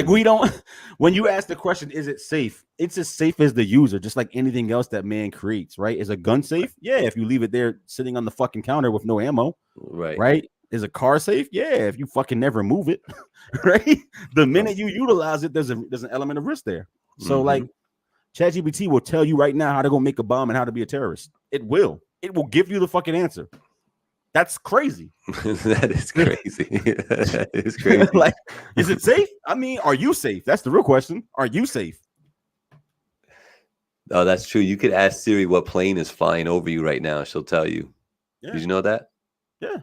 we don't, when you ask the question, is it safe? It's as safe as the user, just like anything else that man creates, right? Is a gun safe? Yeah, if you leave it there sitting on the fucking counter with no ammo, right? Is a car safe? Yeah, if you fucking never move it, right? The minute you utilize it, there's an element of risk there. So like ChatGPT will tell you right now how to go make a bomb and how to be a terrorist. It will give you the fucking answer. That's crazy. That is crazy. That is crazy. Like, is it safe? I mean, are you safe? That's the real question. Are you safe? Oh, that's true. You could ask Siri what plane is flying over you right now. She'll tell you. Yeah. Did you know that? Yeah.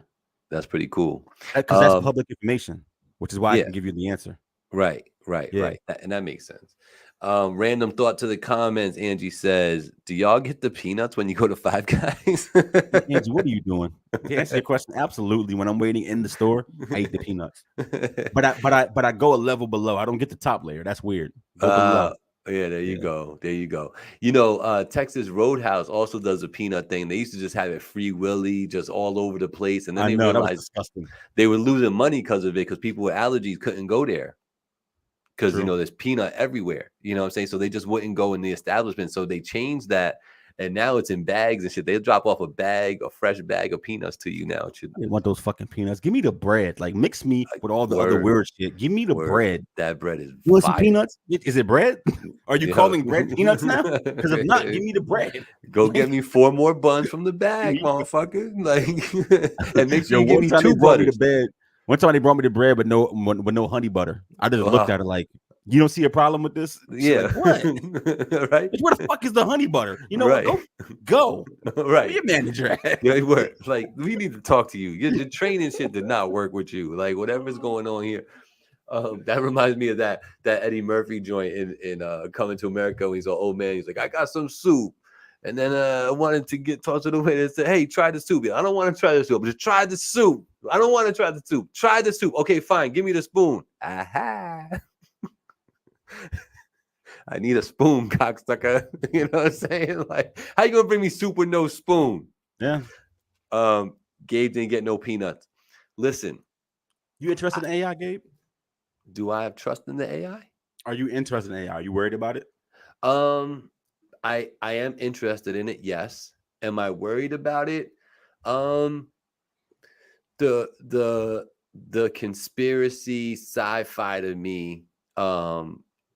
That's pretty cool. Because that's public information, which is why I can give you the answer. Right. And that makes sense. Random thought to the comments. Angie says, do y'all get the peanuts when you go to Five Guys? Angie, what are you doing? To answer your question, absolutely. When I'm waiting in the store, I eat the peanuts. But I go a level below. I don't get the top layer. That's weird. Yeah, there you go. Texas Roadhouse also does a peanut thing. They used to just have it free willy, just all over the place. And then they realized they were losing money because of it, because people with allergies couldn't go there. Because, there's peanut everywhere, you know what I'm saying? So they just wouldn't go in the establishment. So they changed that. And now it's in bags and shit. They'll drop off a fresh bag of peanuts to you now. I want those fucking peanuts. Give me the bread. Like, mix me with all the other weird shit. Give me the bread. That bread is You want some peanuts? Is it bread? Are you calling bread peanuts now? Because if not, give me the bread. Go get me 4 more buns from the bag, motherfucker. Like, and make sure you give me 2 butters. One time they brought me the bread with no honey butter. I just looked at it like, you don't see a problem with this? Yeah. Like, what? Right? Where the fuck is the honey butter? You know what? Go. Right. Where your manager at? Yeah, like, we need to talk to you. Your training shit did not work with you. Like, whatever's going on here. That reminds me of that Eddie Murphy joint in Coming to America when he's an old man. He's like, I got some soup. And then I wanted to get talked to the waiter and say, hey, try the soup. I don't want to try the soup. Just try the soup. I don't want to try the soup. Try the soup. Okay, fine. Give me the spoon. Aha. I need a spoon, cocksucker. You know what I'm saying? Like, how you gonna bring me soup with no spoon? Yeah. Gabe didn't get no peanuts. Listen. You interested in AI, Gabe? Do I have trust in the AI? Are you interested in AI? Are you worried about it? I am interested in it, yes. Am I worried about it? The conspiracy sci-fi to me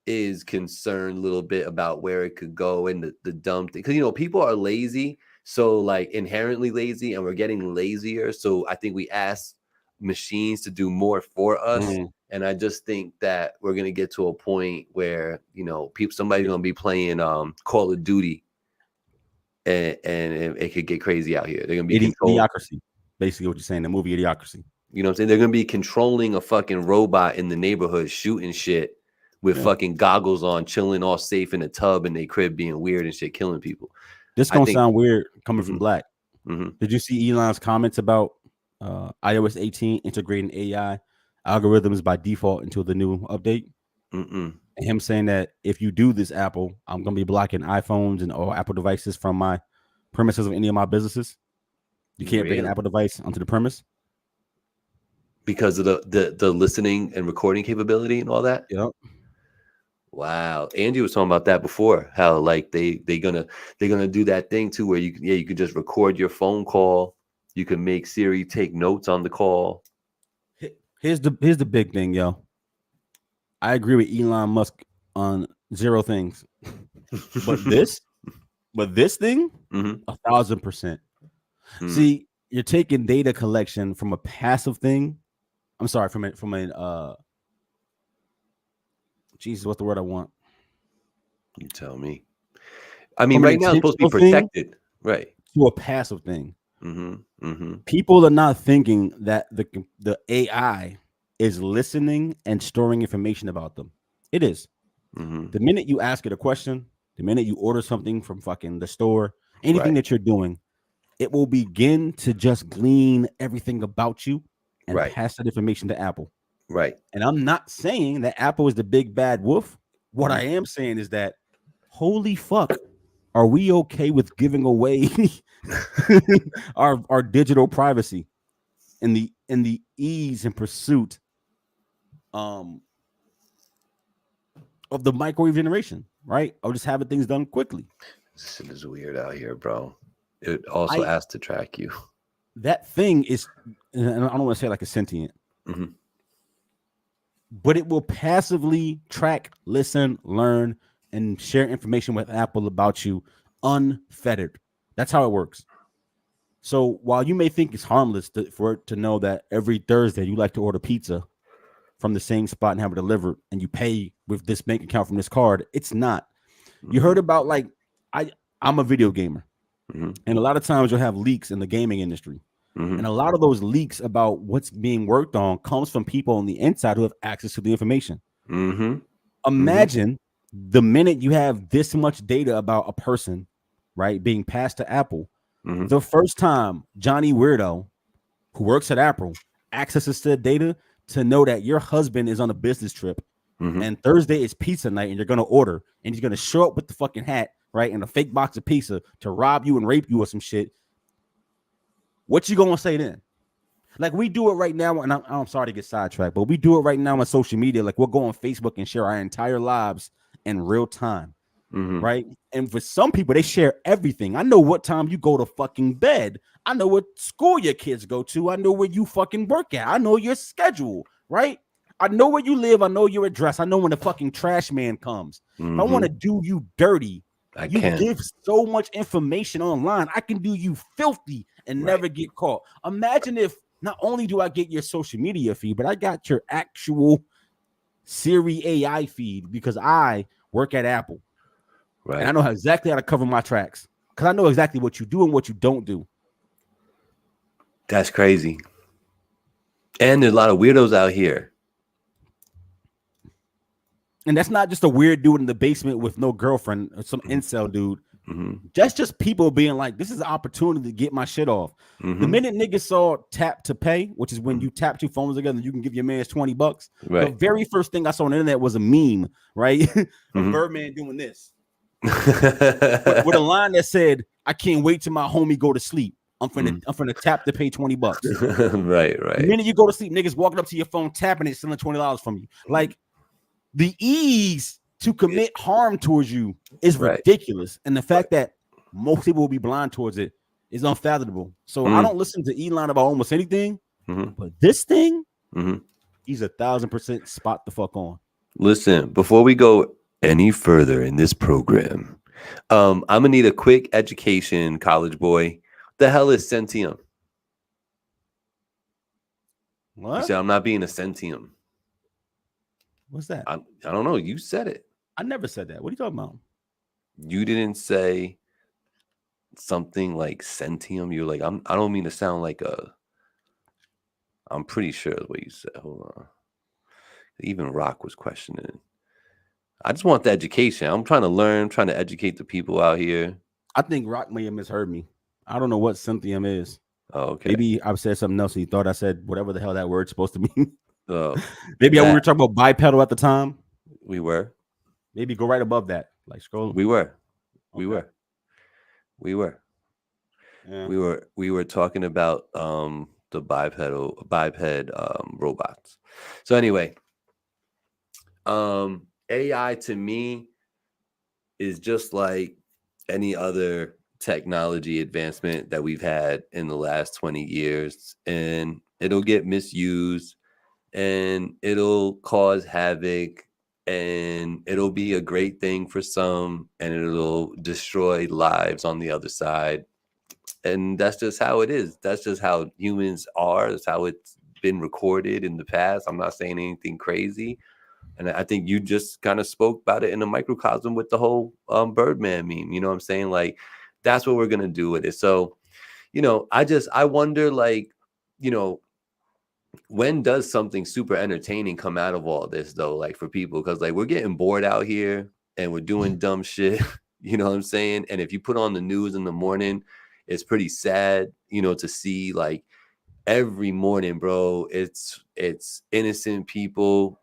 is concerned a little bit about where it could go and the dumb thing. Because people are lazy, so like inherently lazy, and we're getting lazier. So I think we ask machines to do more for us. And I just think that we're gonna get to a point where somebody's gonna be playing Call of Duty, and it could get crazy out here. They're gonna be Idiocracy, basically what you're saying. The movie Idiocracy. You know what I'm saying? They're gonna be controlling a fucking robot in the neighborhood, shooting shit with fucking goggles on, chilling all safe in a tub in their crib, being weird and shit, killing people. This gonna sound weird coming from Black. Did you see Elon's comments about iOS 18 integrating AI algorithms by default into the new update? And him saying that if you do this, Apple, I'm gonna be blocking iPhones and all Apple devices from my premises of any of my businesses. You can't bring an Apple device onto the premise because of the listening and recording capability and all that. Yep. Wow. Andy was talking about that before. How like they're gonna do that thing too where you can just record your phone call. You can make Siri take notes on the call. Here's the big thing, yo. I agree with Elon Musk on 0 things. But this thing, Mhm. 1,000%. Mm. See, you're taking data collection from a passive thing. I'm sorry, from a Jesus, what's the word I want? You tell me. I mean, From an right now it's supposed to be intentional thing protected. Right. to a passive thing. Mm-hmm. Mm-hmm. People are not thinking that the AI is listening and storing information about them. It is. Mm-hmm. The minute you ask it a question, the minute you order something from fucking the store, anything Right. that you're doing, it will begin to just glean everything about you and Right. pass that information to Apple. Right. And I'm not saying that Apple is the big bad wolf. What Mhm. I am saying is that, holy fuck, are we okay with giving away our digital privacy in the ease and pursuit of the microwave generation, right? Or just having things done quickly. This shit is weird out here, bro. It also I asks to track you. that thing is, and I don't want to say like a sentient, Mm-hmm. but it will passively track, listen, learn, and share information with Apple about you unfettered. That's how it works. So while you may think it's harmless for it to know that every Thursday you like to order pizza from the same spot and have it delivered, and you pay with this bank account from this card, it's not. You heard about like I'm a video gamer, Mm-hmm. and a lot of times you'll have leaks in the gaming industry. Mm-hmm. And a lot of those leaks about what's being worked on comes from people on the inside who have access to the information. Mm-hmm. Imagine the minute you have this much data about a person, right, being passed to Apple, Mm-hmm. the first time Johnny Weirdo, who works at Apple, accesses the data to know that your husband is on a business trip Mm-hmm. and Thursday is pizza night and you're going to order and he's going to show up with the fucking hat, right, and a fake box of pizza to rob you and rape you or some shit. What you gonna say then? Like we do it right now, and I'm sorry to get sidetracked, but we do it right now on social media. Like we'll go on Facebook and share our entire lives in real time, Mm-hmm. right? And for some people, they share everything. I know what time you go to fucking bed. I know what school your kids go to. I know where you fucking work at. I know your schedule, right? I know where you live. I know your address. I know when the fucking trash man comes. Mm-hmm. If I want to do you dirty, you can. give so much information online. I can do you filthy and never get caught. Imagine if not only do I get your social media feed, but I got your actual Siri AI feed because I work at Apple. Right. And I know exactly how to cover my tracks because I know exactly what you do and what you don't do. That's crazy. And there's a lot of weirdos out here. And that's not just a weird dude in the basement with no girlfriend or some incel dude. Mm-hmm. That's just people being like, this is an opportunity to get my shit off. Mm-hmm. The minute niggas saw tap to pay, which is when you tap two phones together and you can give your man's $20. Right. The very first thing I saw on the internet was a meme, right? Mm-hmm. A Birdman doing this. with a line that said, I can't wait till my homie go to sleep. I'm finna tap to pay $20. Right. The minute you go to sleep, niggas walking up to your phone, tapping it, stealing $20 from you. Like the ease to commit harm towards you is ridiculous. And the fact that most people will be blind towards it is unfathomable. So I don't listen to Elon about almost anything, but this thing, he's 1,000% spot the fuck on. Listen, before we go any further in this program, I'm gonna need a quick education, college boy. What the hell is Sentium? What? You said I'm not being a Sentium. What's that? I don't know. You said it. I never said that. What are you talking about? You didn't say something like Sentium. You're like, I don't mean to sound like a. I'm pretty sure that's what you said. Hold on. Even Rock was questioning it. I just want the education. I'm trying to learn, trying to educate the people out here. I think Rock may have misheard me. I don't know what Synthium is. Oh, okay. Maybe I've said something else and he thought I said whatever the hell that word's supposed to mean. We Maybe we were talking about bipedal at the time. We were. Maybe go right above that. Like scroll. We were. Okay. We were. Yeah. We were talking about the biped robots. So anyway, and AI to me is just like any other technology advancement that we've had in the last 20 years, and it'll get misused and it'll cause havoc, and it'll be a great thing for some and it'll destroy lives on the other side. And that's just how it is. That's just how humans are. That's how it's been recorded in the past. I'm not saying anything crazy. And I think you just kind of spoke about it in a microcosm with the whole Birdman meme. You know what I'm saying? Like, that's what we're going to do with it. So, I wonder, like, when does something super entertaining come out of all this, though, like, for people? Because, like, we're getting bored out here and we're doing dumb shit. You know what I'm saying? And if you put on the news in the morning, it's pretty sad, to see, like, every morning, bro, it's innocent people,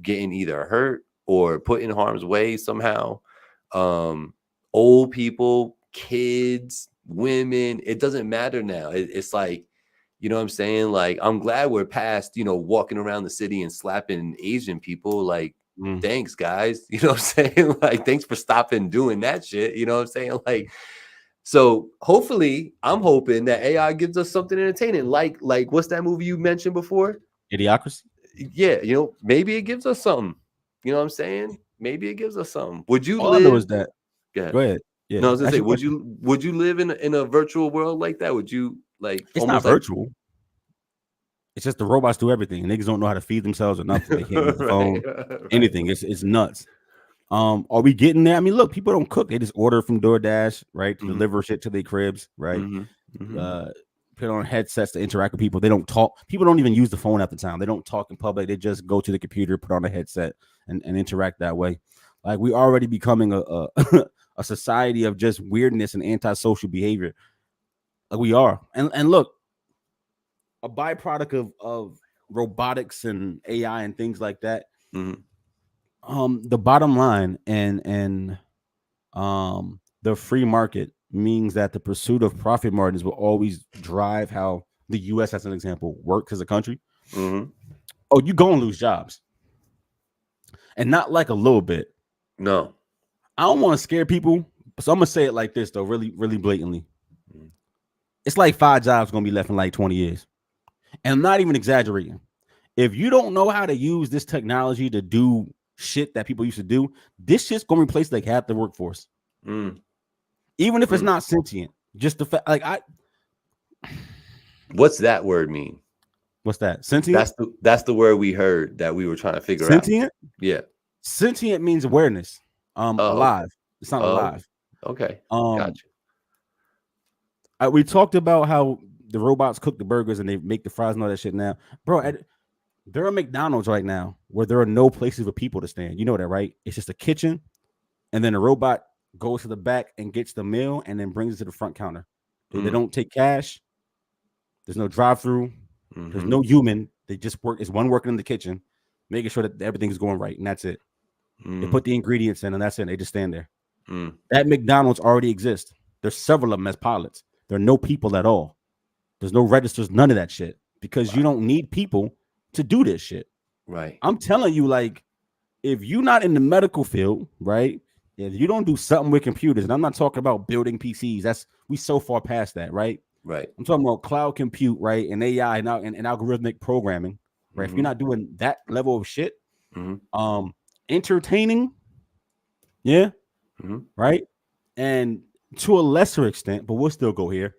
getting either hurt or put in harm's way somehow. Old people, kids, women, it doesn't matter now. It's like, you know what I'm saying? Like, I'm glad we're past, walking around the city and slapping Asian people. Like, thanks, guys. You know what I'm saying? Like, thanks for stopping doing that shit. You know what I'm saying? Like, so hopefully, I'm hoping that AI gives us something entertaining. Like what's that movie you mentioned before? Idiocracy. Yeah, maybe it gives us something. You know what I'm saying? Maybe it gives us something. Would you All I know is that. Go ahead. Yeah. No, I was gonna say, would you live in a virtual world like that? Would you like? It's not virtual. It's just the robots do everything. Niggas don't know how to feed themselves or nothing. They can't use the phone. Anything. It's nuts. Are we getting there? I mean, look, people don't cook. They just order from DoorDash, right? To deliver shit to their cribs, right? Put on headsets to interact with people. They don't talk. People don't even use the phone at the time. They don't talk in public. They just go to the computer, put on a headset, and interact that way. Like, we already becoming a a society of just weirdness and antisocial behavior. Like, we are. And look, a byproduct of robotics and AI and things like that. The bottom line and the free market means that the pursuit of profit margins will always drive how the U.S., as an example, works as a country. Oh, you're going to lose jobs, and not like a little bit. No, I don't want to scare people, so I'm gonna say it like this though, really, really blatantly. It's like 5 jobs gonna be left in like 20 years, and I'm not even exaggerating. If you don't know how to use this technology to do shit that people used to do, this shit's gonna replace like half the workforce. Even if it's not sentient, just the fact, like, what's that word mean? What's that? Sentient? That's the word we heard that we were trying to figure out. Sentient? Yeah. Sentient means awareness. Alive. It's not alive. Okay. Gotcha. We talked about how the robots cook the burgers and they make the fries and all that shit now. Bro, there are McDonald's right now where there are no places for people to stand. You know that, right? It's just a kitchen, and then a robot goes to the back and gets the meal and then brings it to the front counter. They don't take cash. There's no drive-through. There's no human. They just work. It's one working in the kitchen, making sure that everything is going right, and that's it. They put the ingredients in, and that's it. They just stand there. That McDonald's already exists. There's several of them as pilots. There are no people at all. There's no registers, none of that shit, because you don't need people to do this shit. Right. I'm telling you, like, if you're not in the medical field, right? If you don't do something with computers, and I'm not talking about building PCs, we so far past that, right? Right. I'm talking about cloud compute, right? And AI and algorithmic programming, right? If you're not doing that level of shit, entertaining, yeah, right? And to a lesser extent, but we'll still go here.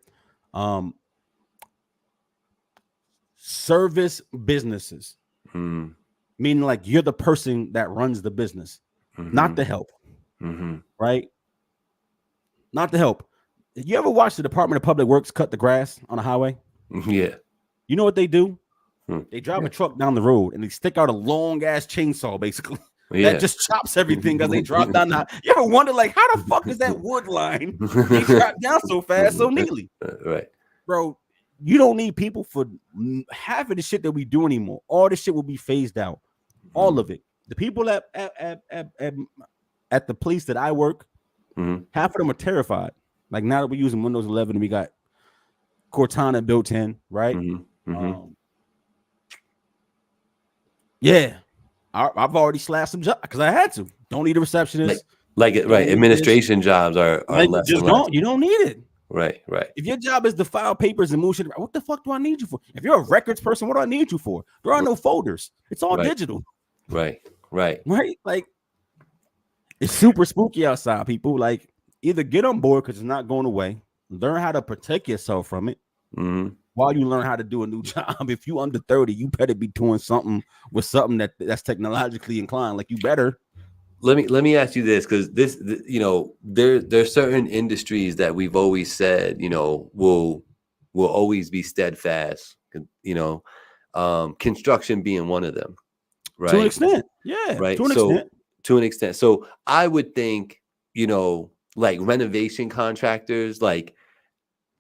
Service businesses, meaning like you're the person that runs the business, not the help, right? Not the help. Did you ever watch the Department of Public Works cut the grass on a highway? Yeah. You know what they do? They drive a truck down the road and they stick out a long ass chainsaw, basically. That just chops everything as they drop down. You ever wonder, like, how the fuck is that wood line they drop down so fast, so neatly? Right, bro. You don't need people for half of the shit that we do anymore. All the shit will be phased out. All of it. The people at the place that I work, half of them are terrified. Like, now that we're using Windows 11 and we got Cortana built in, right? Yeah. I've already slashed some jobs because I had to. Don't need a receptionist. Right. Administration jobs are like less just and less. You don't need it. Right. If your job is to file papers and move shit, what the fuck do I need you for? If you're a records person, what do I need you for? There are no folders. It's all digital. Right. Like it's super spooky outside, people. Like either get on board because it's not going away. Learn how to protect yourself from it while you learn how to do a new job. If you under 30, you better be doing something with something that's technologically inclined. Like you better. Let me ask you this, because there's certain industries that we've always said will always be steadfast. Construction being one of them, right? To an extent, yeah. Right. To an extent. So I would think like renovation contractors, like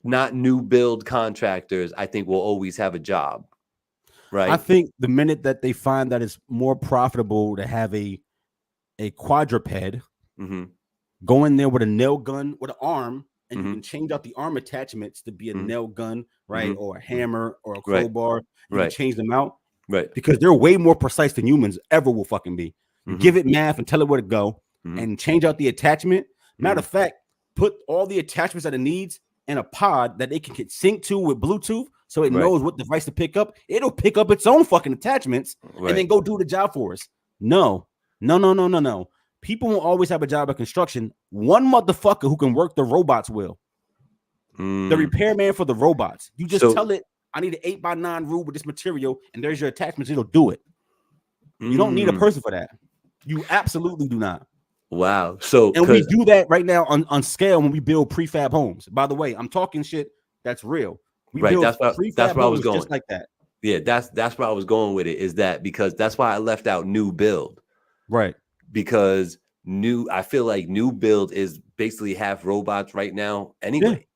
not new build contractors, I think will always have a job, right? I think the minute that they find that it's more profitable to have a quadruped, go in there with a nail gun with an arm, and you can change out the arm attachments to be a nail gun, right? Or a hammer or a crowbar. You can change them out, right? Because they're way more precise than humans ever will fucking be. Give it math and tell it where to go, and change out the attachment. Matter of fact, put all the attachments that it needs in a pod that it can sync to with Bluetooth, so it knows what device to pick up. It'll pick up its own fucking attachments and then go do the job for us. No. People won't always have a job at construction. One motherfucker who can work the robots will. The repairman for the robots. You just tell it, I need an 8x9 rule with this material, and there's your attachments. It'll do it. You don't need a person for that. You absolutely do not. Wow. And we do that right now on scale when we build prefab homes. By the way, I'm talking shit that's real. We build that's where I was going. Just like that. Yeah, that's where I was going with it. Is that because that's why I left out new build, right? Because I feel like new build is basically half robots right now anyway.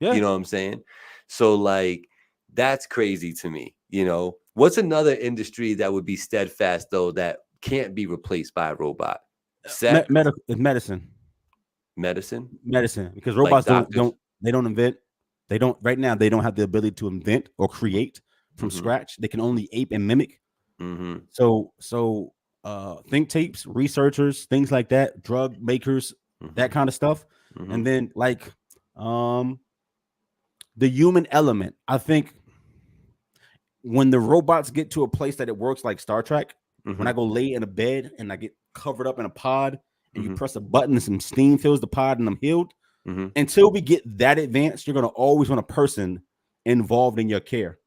Yeah. You know what I'm saying? So like that's crazy to me. What's another industry that would be steadfast though that can't be replaced by a robot? Medicine. Because robots like don't invent. They don't right now. They don't have the ability to invent or create from scratch. They can only ape and mimic. So think tapes, researchers, things like that, drug makers, that kind of stuff. And then like the human element. I think when the robots get to a place that it works like Star Trek, when I go lay in a bed and I get covered up in a pod and you press a button and some steam fills the pod and I'm healed. Until we get that advanced, you're going to always want a person involved in your care.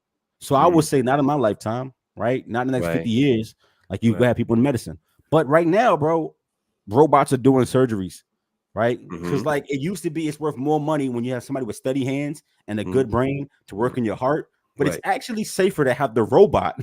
So I would say not in my lifetime, right? Not in the next 50 years. Like you have people in medicine. But right now, bro, robots are doing surgeries, right? Because like it used to be, it's worth more money when you have somebody with steady hands and a good brain to work in your heart. But it's actually safer to have the robot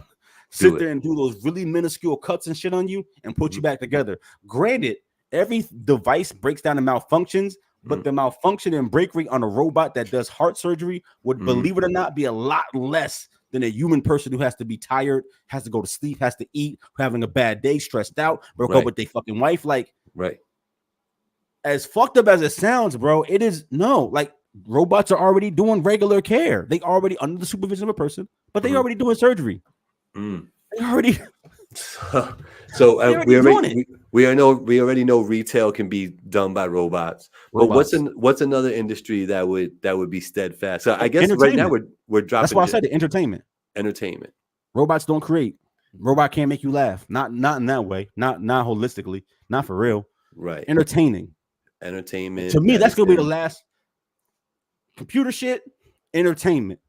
sit there and do those really minuscule cuts and shit on you and put you back together. Granted, every device breaks down and malfunctions, but the malfunction and break rate on a robot that does heart surgery would, believe it or not, be a lot less than a human person who has to be tired, has to go to sleep, has to eat, having a bad day, stressed out, broke up with their fucking wife. Like, as fucked up as it sounds, bro, it is like robots are already doing regular care. They already under the supervision of a person, but they already doing surgery. They already. So we already know retail can be done by robots. But what's another industry that would be steadfast? So I guess right now we're dropping. That's why I said the entertainment. Robots don't create. Robot can't make you laugh. Not in that way. Not holistically. Not for real. Right. Entertainment. To me, that's gonna be the last. Computer shit. Entertainment.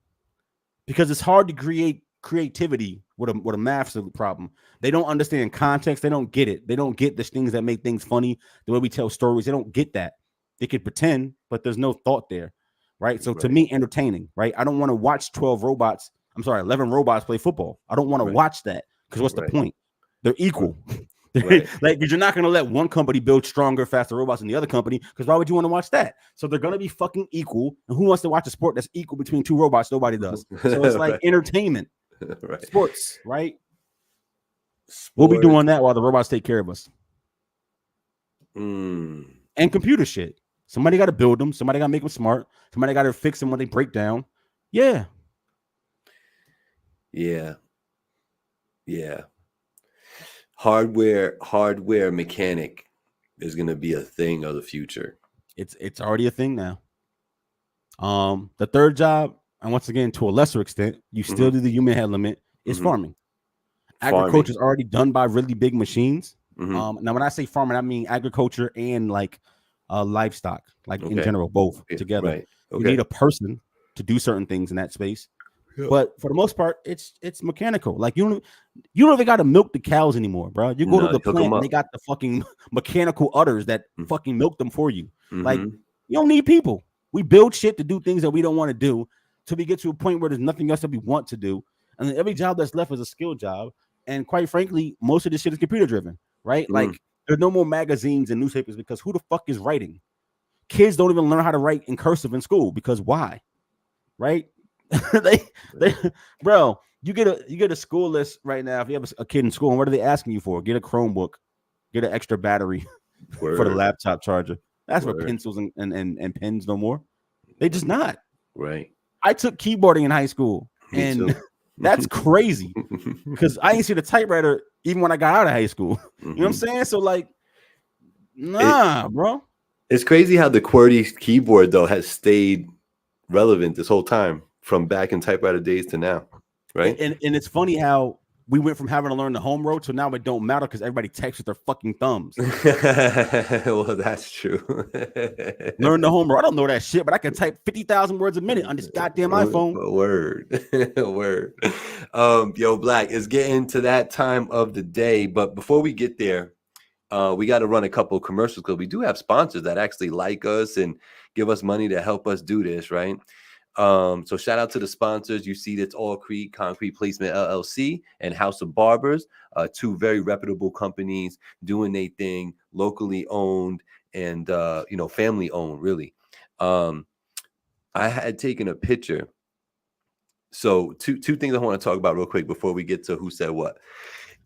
Because it's hard to create creativity with a math problem. They don't understand context. They don't get it. They don't get the things that make things funny. The way we tell stories, they don't get that. They could pretend, but there's no thought there, right? So to me, entertaining, right? I don't want to watch 11 robots play football. I don't want to watch that because what's the point? They're equal. Like, you're not going to let one company build stronger, faster robots than the other company, because why would you want to watch that? So they're going to be fucking equal. And who wants to watch a sport that's equal between two robots? Nobody does. So it's like entertainment. Sports, right? We'll be doing that while the robots take care of us. And computer shit. Somebody got to build them. Somebody got to make them smart. Somebody got to fix them when they break down. Yeah. hardware mechanic is going to be a thing of the future. It's already a thing now. The third job, and once again to a lesser extent, you still do the human element, is farming. Agriculture is already done by really big machines. Now when I say farming, I mean agriculture and like livestock, like in general, both together. Right. You need a person to do certain things in that space. But for the most part, it's mechanical. Like you don't even got to milk the cows anymore, bro. You go to the plant and they got the fucking mechanical udders that fucking milk them for you. Like you don't need people. We build shit to do things that we don't want to do till we get to a point where there's nothing else that we want to do. And then every job that's left is a skill job. And quite frankly, most of this shit is computer driven, right? Like there's no more magazines and newspapers because who the fuck is writing? Kids don't even learn how to write in cursive in school because why? Right? Bro, you get a school list right now. If you have a kid in school, and what are they asking you for? Get a Chromebook, get an extra battery for the laptop charger. That's for pencils and pens no more. They just not. Right. I took keyboarding in high school, and that's crazy because I ain't see the typewriter even when I got out of high school. You know what I'm saying? So like, bro. It's crazy how the QWERTY keyboard though has stayed relevant this whole time from back in typewriter days to now, right? And it's funny how we went from having to learn the home road to now it don't matter because everybody types with their fucking thumbs. Well, that's true. Learn the home road. I don't know that shit, but I can type 50,000 words a minute on this goddamn iPhone. Word. Yo, Black, it's getting to that time of the day, but before we get there, we got to run a couple of commercials because we do have sponsors that actually like us and give us money to help us do this, right? So shout out to the sponsors. You see, that's All Creek Concrete Placement LLC and House of Barbers, two very reputable companies doing their thing, locally owned and family owned, really. I had taken a picture. So two things I want to talk about real quick before we get to who said what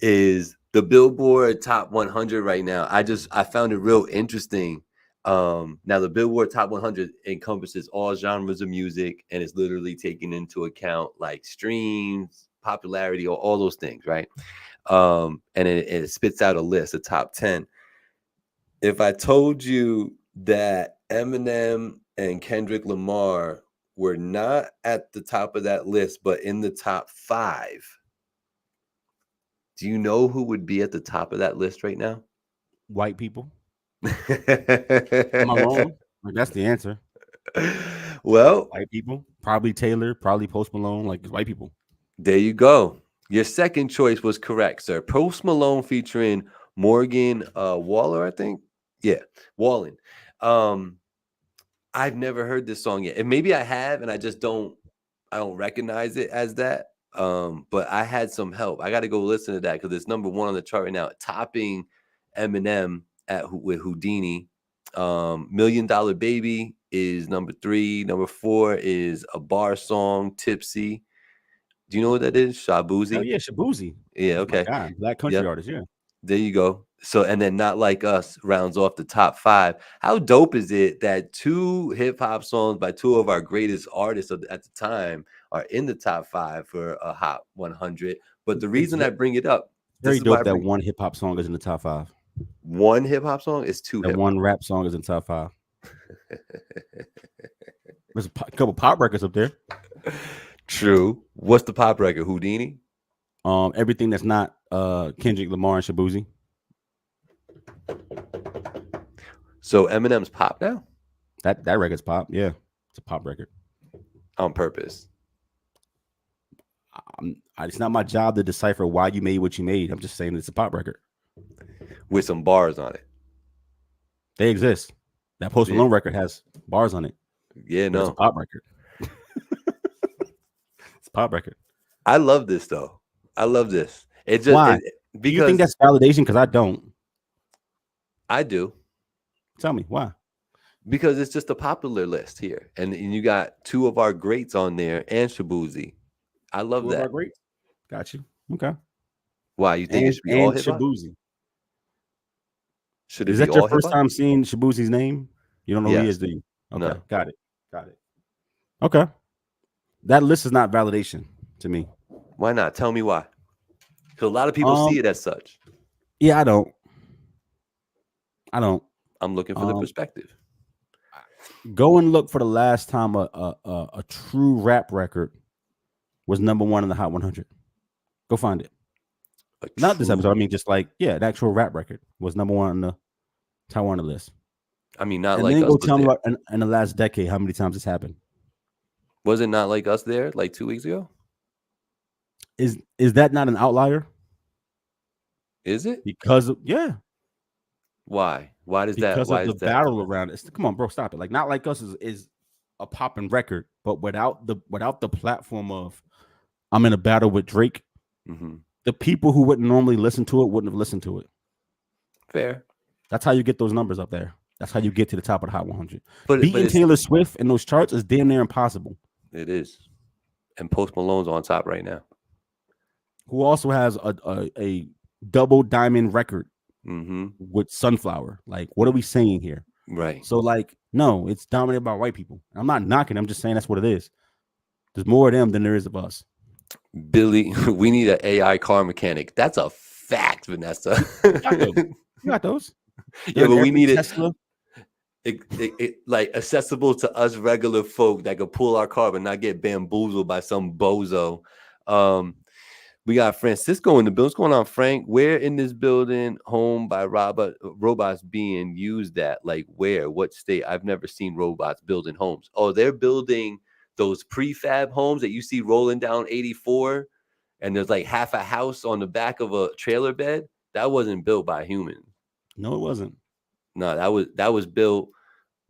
is the Billboard Top 100 right now. I found it real interesting. Now the Billboard Top 100 encompasses all genres of music and is literally taking into account like streams, popularity, or all those things, right? And it spits out a list, a top 10. If I told you that Eminem and Kendrick Lamar were not at the top of that list, but in the top 5, do you know who would be at the top of that list right now? White people. Am I wrong? Like, that's the answer. Well, white people, probably Taylor, probably Post Malone, like white people. There you go. Your second choice was correct, sir. Post Malone featuring Morgan Waller, I think. Yeah, Wallen. I've never heard this song yet, and maybe I have, and I don't recognize it as that. But I had some help. I got to go listen to that because it's number 1 on the chart right now, topping Eminem with Houdini. $1 Million Baby is number 3. Number 4 is a bar song, Tipsy. Do you know what that is? Shabuzi. Oh yeah, Shabuzi. Yeah, okay. Black country artist. Yeah. There you go. So, and then Not Like Us rounds off the top 5. How dope is it that 2 hip hop songs by 2 of our greatest artists at the time are in the top 5 for a Hot 100? But the reason I bring it up, very dope that one hip hop song is in the top 5. One hip hop song is 2. That one rap song is in top 5. There's a couple pop records up there. True. What's the pop record? Houdini? Everything that's not Kendrick Lamar and Shabuzi. So Eminem's pop now? That record's pop. Yeah, it's a pop record. On purpose. It's not my job to decipher why you made what you made. I'm just saying it's a pop record with some bars on it. They exist. That Post Malone record has bars on it. Yeah, no, it's a pop record. It's a pop record. I love this though. I love this. It just why? Because do you think that's validation? Because I don't. I do. Tell me why. Because it's just a popular list here, and you got 2 of our greats on there and Shabuzi. I love 2 that. Of our greats. Got you. Okay. Why you think it should be all hip hop? Shabuzi. Should it Is be that your all first hip-hop? time seeing Shabuzi's name? You don't know who he is, do you? Okay, no. Got it. Okay. That list is not validation to me. Why not? Tell me why. Because a lot of people see it as such. Yeah, I don't. I'm looking for the perspective. Go and look for the last time a true rap record was number 1 in the Hot 100. Go find it. Not this episode. I mean, just like an actual rap record was number 1 on the Top 100 list. I mean, not and like then us. Go tell me about in the last decade how many times it's happened. Was it not like us there like 2 weeks ago? Is that not an outlier? Is it? Because Why? Why does because that? Why of the is that? battle around it. Come on, bro, stop it. Like, Not Like Us is a popping record, but without the platform of I'm in a battle with Drake, the people who wouldn't normally listen to it wouldn't have listened to it. Fair. That's how you get those numbers up there. That's how you get to the top of the Hot 100. But beating Taylor Swift in those charts is damn near impossible. It is. And Post Malone's on top right now, who also has a double diamond record with Sunflower. Like, what are we saying here? Right. So, like, no, it's dominated by white people. I'm not knocking. I'm just saying that's what it is. There's more of them than there is of us. Billy, we need an AI car mechanic. That's a fact, Vanessa. You got those. Yeah, but we need Tesla. It like accessible to us regular folk that could pull our car but not get bamboozled by some bozo. We got Francisco in the building. What's going on, Frank? Where in this building home by robots being used at? Like where? What state? I've never seen robots building homes. Oh, they're building those prefab homes that you see rolling down 84, and there's like half a house on the back of a trailer bed. That wasn't built by humans. No, it wasn't. No, that was built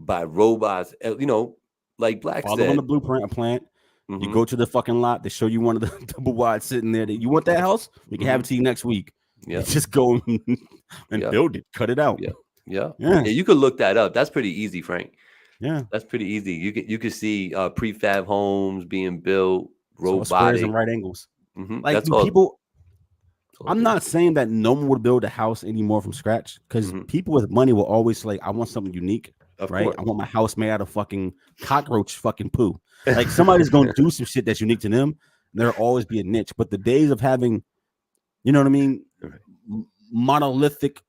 by robots. You know, like Black said. On the blueprint plant. You go to the fucking lot. They show you one of the double wide sitting there. You want that house? We can have it to you next week. Yeah, just go and build it. Cut it out. Yeah. You could look that up. That's pretty easy, Frank. Yeah, that's pretty easy. You could see prefab homes being built, robotic, squares and right angles. Like, that's people. I'm not saying that no one would build a house anymore from scratch, because people with money will always like, I want something unique, right? I want my house made out of fucking cockroach fucking poo. Like, somebody's gonna do some shit that's unique to them. There'll always be a niche. But the days of having, you know what I mean, monolithic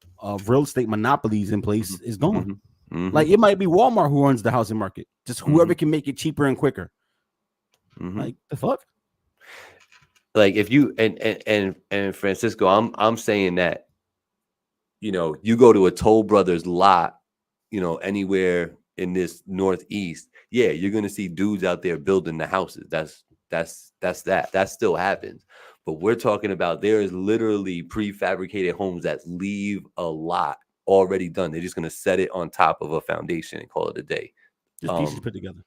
real estate monopolies in place is gone. Like, it might be Walmart who runs the housing market. Just whoever can make it cheaper and quicker. Like, the fuck? Like, if you and Francisco, I'm saying that, you know, you go to a Toll Brothers lot, you know, anywhere in this Northeast, you're gonna see dudes out there building the houses. That still happens. But we're talking about there is literally prefabricated homes that leave a lot already done. They're just gonna set it on top of a foundation and call it a day. Just pieces put together.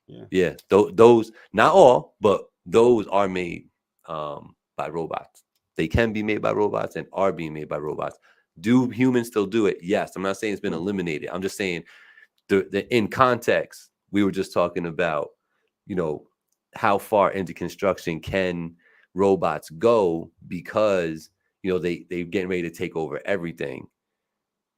Those, not all, but those are made by robots. They can be made by robots and are being made by robots. Do humans still do it? Yes. I'm not saying it's been eliminated. I'm just saying the in context, we were just talking about, you know, how far into construction can robots go, because, you know, they're getting ready to take over everything.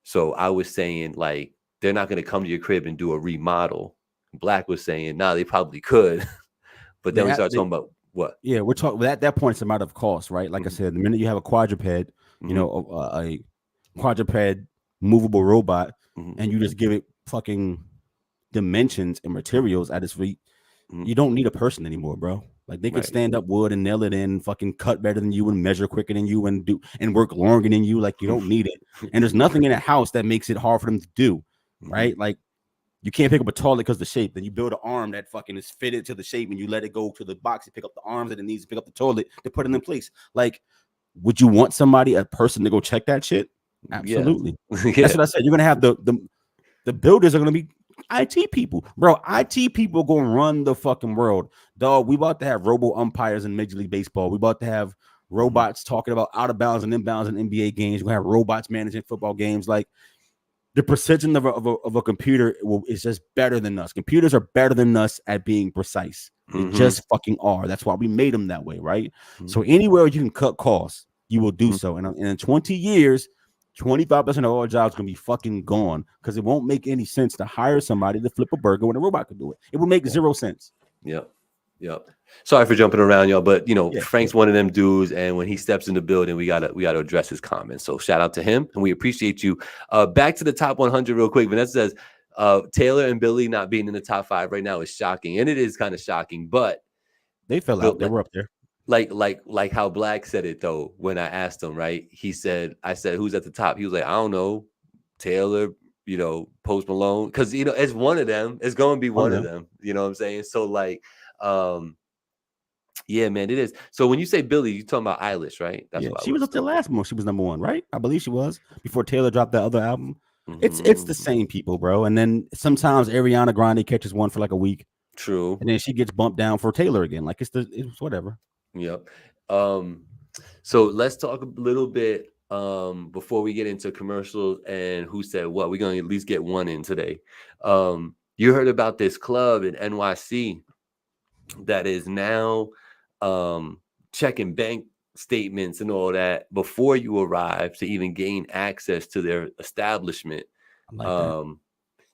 So I was saying, like, they're not going to come to your crib and do a remodel. Black was saying, nah, they probably could. But then we start talking about what? Yeah, we're talking at that point. It's a matter of cost, right? Like I said, the minute you have a quadruped, you know, a quadruped movable robot, and you just give it fucking dimensions and materials at its feet, you don't need a person anymore, bro. Like, they could stand up wood and nail it in, fucking cut better than you and measure quicker than you and work longer than you. Like, you don't need it. And there's nothing in a house that makes it hard for them to do, right? Like, you can't pick up a toilet because of the shape. Then you build an arm that fucking is fitted to the shape, and you let it go to the box. You pick up the arms that it needs to pick up the toilet to put it in place. Like, would you want a person to go check that shit? Absolutely. That's what I said. You're gonna have the builders are gonna be IT people, bro. IT people gonna run the fucking world, dog. We about to have robo umpires in Major League Baseball. We about to have robots talking about out of bounds and inbounds in NBA games. We're gonna have robots managing football games. Like, the precision of a computer is just better than us. Computers are better than us at being precise. They just fucking are. That's why we made them that way, right? So anywhere you can cut costs, you will do so. And in 20 years, 25% of all jobs are going to be fucking gone, because it won't make any sense to hire somebody to flip a burger when a robot could do it. It will make 0 sense. Yep. Sorry for jumping around, y'all, but Yeah, Frank's one of them dudes, and when he steps in the building, we gotta address his comments. So shout out to him, and we appreciate you. Back to the top 100 real quick. Vanessa says Taylor and Billy not being in the top 5 right now is shocking, and it is kind of shocking. But they fell out. They were up there. Like how Black said it though. When I asked him, right, I said, who's at the top? He was like, I don't know, Taylor. Post Malone, because it's one of them. It's going to be one of them. You know what I'm saying? So like, yeah, man, it is. So when you say Billy, you talking about Eilish, right? That's what she was up there last month. She was number 1, right? I believe she was before Taylor dropped that other album. Mm-hmm. It's the same people, bro. And then sometimes Ariana Grande catches one for like a week. True. And then she gets bumped down for Taylor again. Like it's whatever. Yep. So let's talk a little bit before we get into commercials and who said what. We're gonna at least get one in today. You heard about this club in NYC that is now checking bank statements and all that before you arrive to even gain access to their establishment. I like that.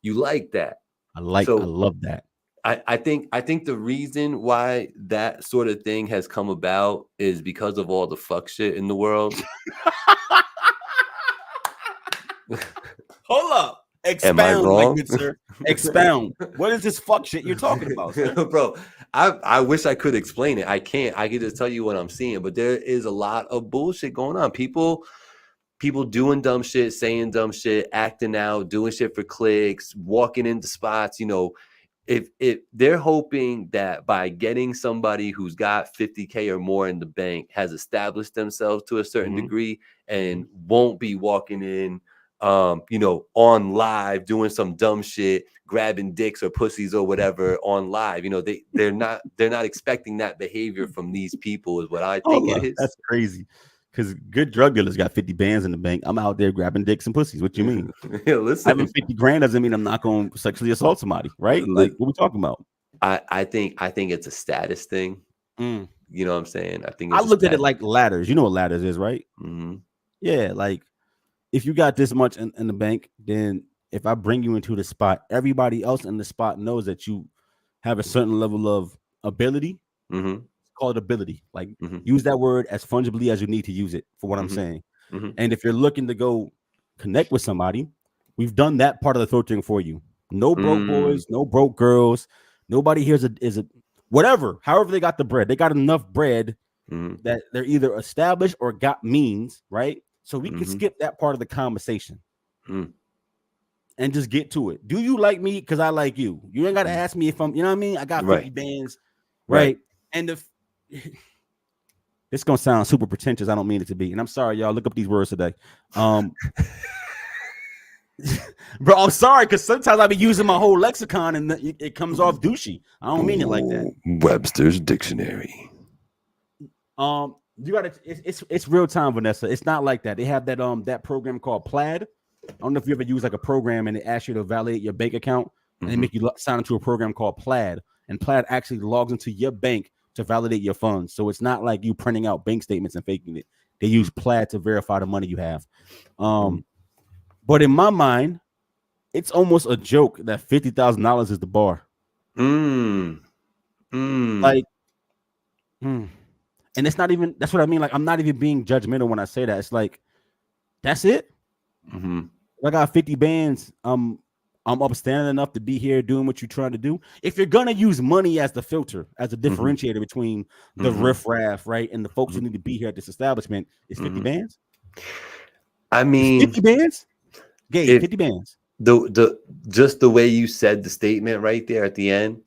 You like that? I love that. I think the reason why that sort of thing has come about is because of all the fuck shit in the world. Hold up. Expound, am I wrong? Like, sir. Expound. What is this fuck shit you're talking about, sir? Bro, I wish I could explain it. I can't. I can just tell you what I'm seeing, but there is a lot of bullshit going on. People doing dumb shit, saying dumb shit, acting out, doing shit for clicks, walking into spots, If they're hoping that by getting somebody who's got 50K or more in the bank has established themselves to a certain degree and won't be walking in, on live doing some dumb shit, grabbing dicks or pussies or whatever on live. They're not expecting that behavior from these people is what I think it is. That's crazy. Because good drug dealers got 50 bands in the bank. I'm out there grabbing dicks and pussies. What you mean? Yeah, listen. Having 50 grand doesn't mean I'm not going to sexually assault somebody, right? Like, what are we talking about? I think it's a status thing. You know what I'm saying? I looked at it like ladders. You know what ladders is, right? Mm-hmm. Yeah, like if you got this much in the bank, then if I bring you into the spot, everybody else in the spot knows that you have a certain level of ability. Mm-hmm. Call it ability. Like use that word as fungibly as you need to use it for what I'm saying. And if you're looking to go connect with somebody, we've done that part of the filtering for you. No broke boys, no broke girls. Nobody here is a whatever. However they got the bread, they got enough bread that they're either established or got means, right? So we can skip that part of the conversation and just get to it. Do you like me? Because I like you. You ain't got to ask me if I'm. You know what I mean? I got 50 bands, right? And if it's gonna sound super pretentious, I don't mean it to be. And I'm sorry, y'all. Look up these words today. Bro, I'm sorry because sometimes I be using my whole lexicon and it comes off douchey. I don't mean it like that. Webster's Dictionary. You gotta. It's real time, Vanessa. It's not like that. They have that program called Plaid. I don't know if you ever use like a program and it asks you to validate your bank account and they make you sign into a program called Plaid, and Plaid actually logs into your bank to validate your funds. So it's not like you printing out bank statements and faking it. They use Plaid to verify the money you have. But in my mind, it's almost a joke that $50,000 is the bar. And it's not even, that's what I mean. Like, I'm not even being judgmental when I say that. It's like, that's it. I got 50 bands. I'm upstanding enough to be here doing what you're trying to do. If you're gonna use money as the filter, as a differentiator between the riffraff, right, and the folks who need to be here at this establishment, is 50 bands. I mean, 50 bands. Gabe, 50 bands. The just the way you said the statement right there at the end,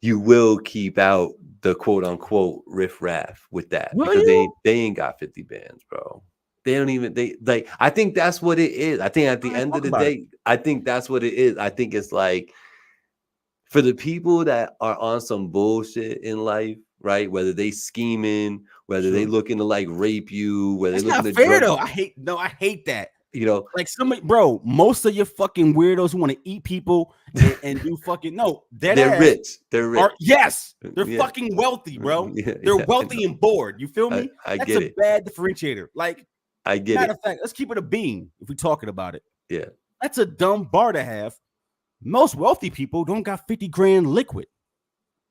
you will keep out the quote unquote riffraff with that because they ain't got 50 bands, bro. They don't even I think that's what it is. I think at the end of the day, I think that's what it is. I think it's like for the people that are on some bullshit in life, right? Whether they scheming, whether they looking to like rape you, whether it's they looking not to fair though. I hate that. Like somebody, bro, most of your fucking weirdos who want to eat people and do fucking they're rich. They're rich. They're fucking wealthy, bro. They're wealthy and bored. You feel me? That's a bad differentiator. Like, I get matter of fact, let's keep it a bean if we're talking about it. Yeah. That's a dumb bar to have. Most wealthy people don't got 50 grand liquid.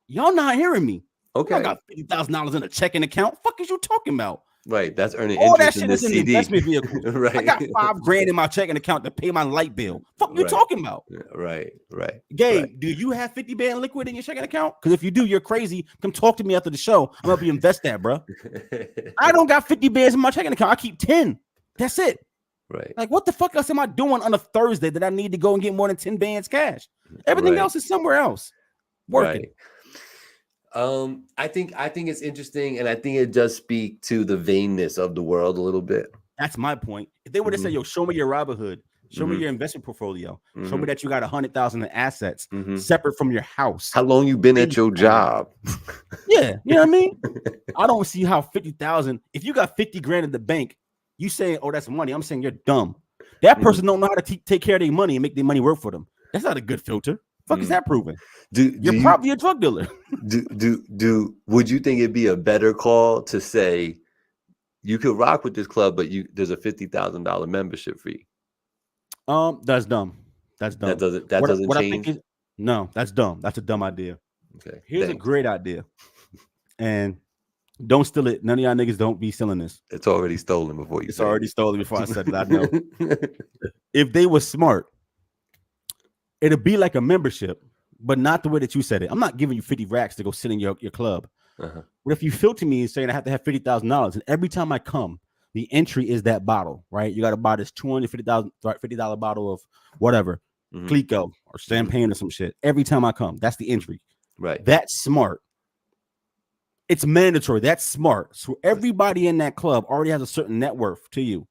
Y'all not hearing me. Okay. I got $50,000 in a checking account. Fuck is you talking about? Right. That's earning All that interest shit in this is in CD. investment vehicles. Right. I got $5,000 in my checking account to pay my light bill. Fuck you talking about? Right. Gabe, do you have 50 band liquid in your checking account? Because if you do, you're crazy. Come talk to me after the show. I'm gonna be invest that, bro. I don't got 50 bands in my checking account. I keep 10. That's it. Right. Like, what the fuck else am I doing on a Thursday that I need to go and get more than 10 bands cash? Everything else is somewhere else. Working. Right. I think it's interesting, and I think it does speak to the vainness of the world a little bit. That's my point. If they would have said, "Yo, show me your Robinhood, show me your investment portfolio, show me that you got 100,000 in assets separate from your house. How long you been at your job?" Yeah, you know what I mean. I don't see how 50,000. If you got 50 grand in the bank, you saying, "Oh, that's money." I'm saying you're dumb. That person don't know how to take care of their money and make their money work for them. That's not a good filter. Fuck is that proving? You're probably a drug dealer. Would you think it'd be a better call to say you could rock with this club, but there's a $50,000 membership fee? That's dumb. That's dumb. That doesn't change. No, that's dumb. That's a dumb idea. Okay. Here's a great idea. And don't steal it. None of y'all niggas don't be stealing this. It's already stolen before you. It's already stolen before I said it. I know. If they were smart, it'd be like a membership, but not the way that you said it. I'm not giving you 50 racks to go sit in your club. But if you filter me and saying I have to have $50,000, and every time I come, the entry is that bottle, right? You got to buy this $50 bottle of whatever, Clico or champagne or some shit. Every time I come, that's the entry. Right. That's smart. It's mandatory. That's smart. So everybody in that club already has a certain net worth to you.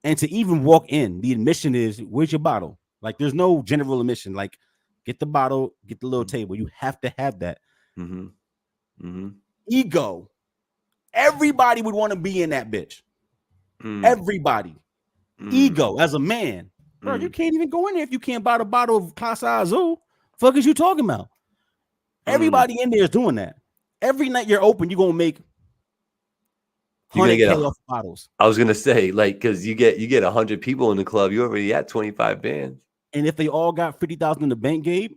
And to even walk in, the admission is, where's your bottle? Like, there's no general admission. Like, get the bottle, get the little table. You have to have that. Ego. Everybody would want to be in that bitch. Everybody. Ego as a man. Bro, you can't even go in there if you can't buy the bottle of Casa Azul. Fuck is you talking about? Everybody in there is doing that. Every night you're open, you're gonna make 100K off bottles. I was gonna say, like, because you get 100 people in the club, you already at 25 bands. And if they all got 50,000 in the bank, Gabe,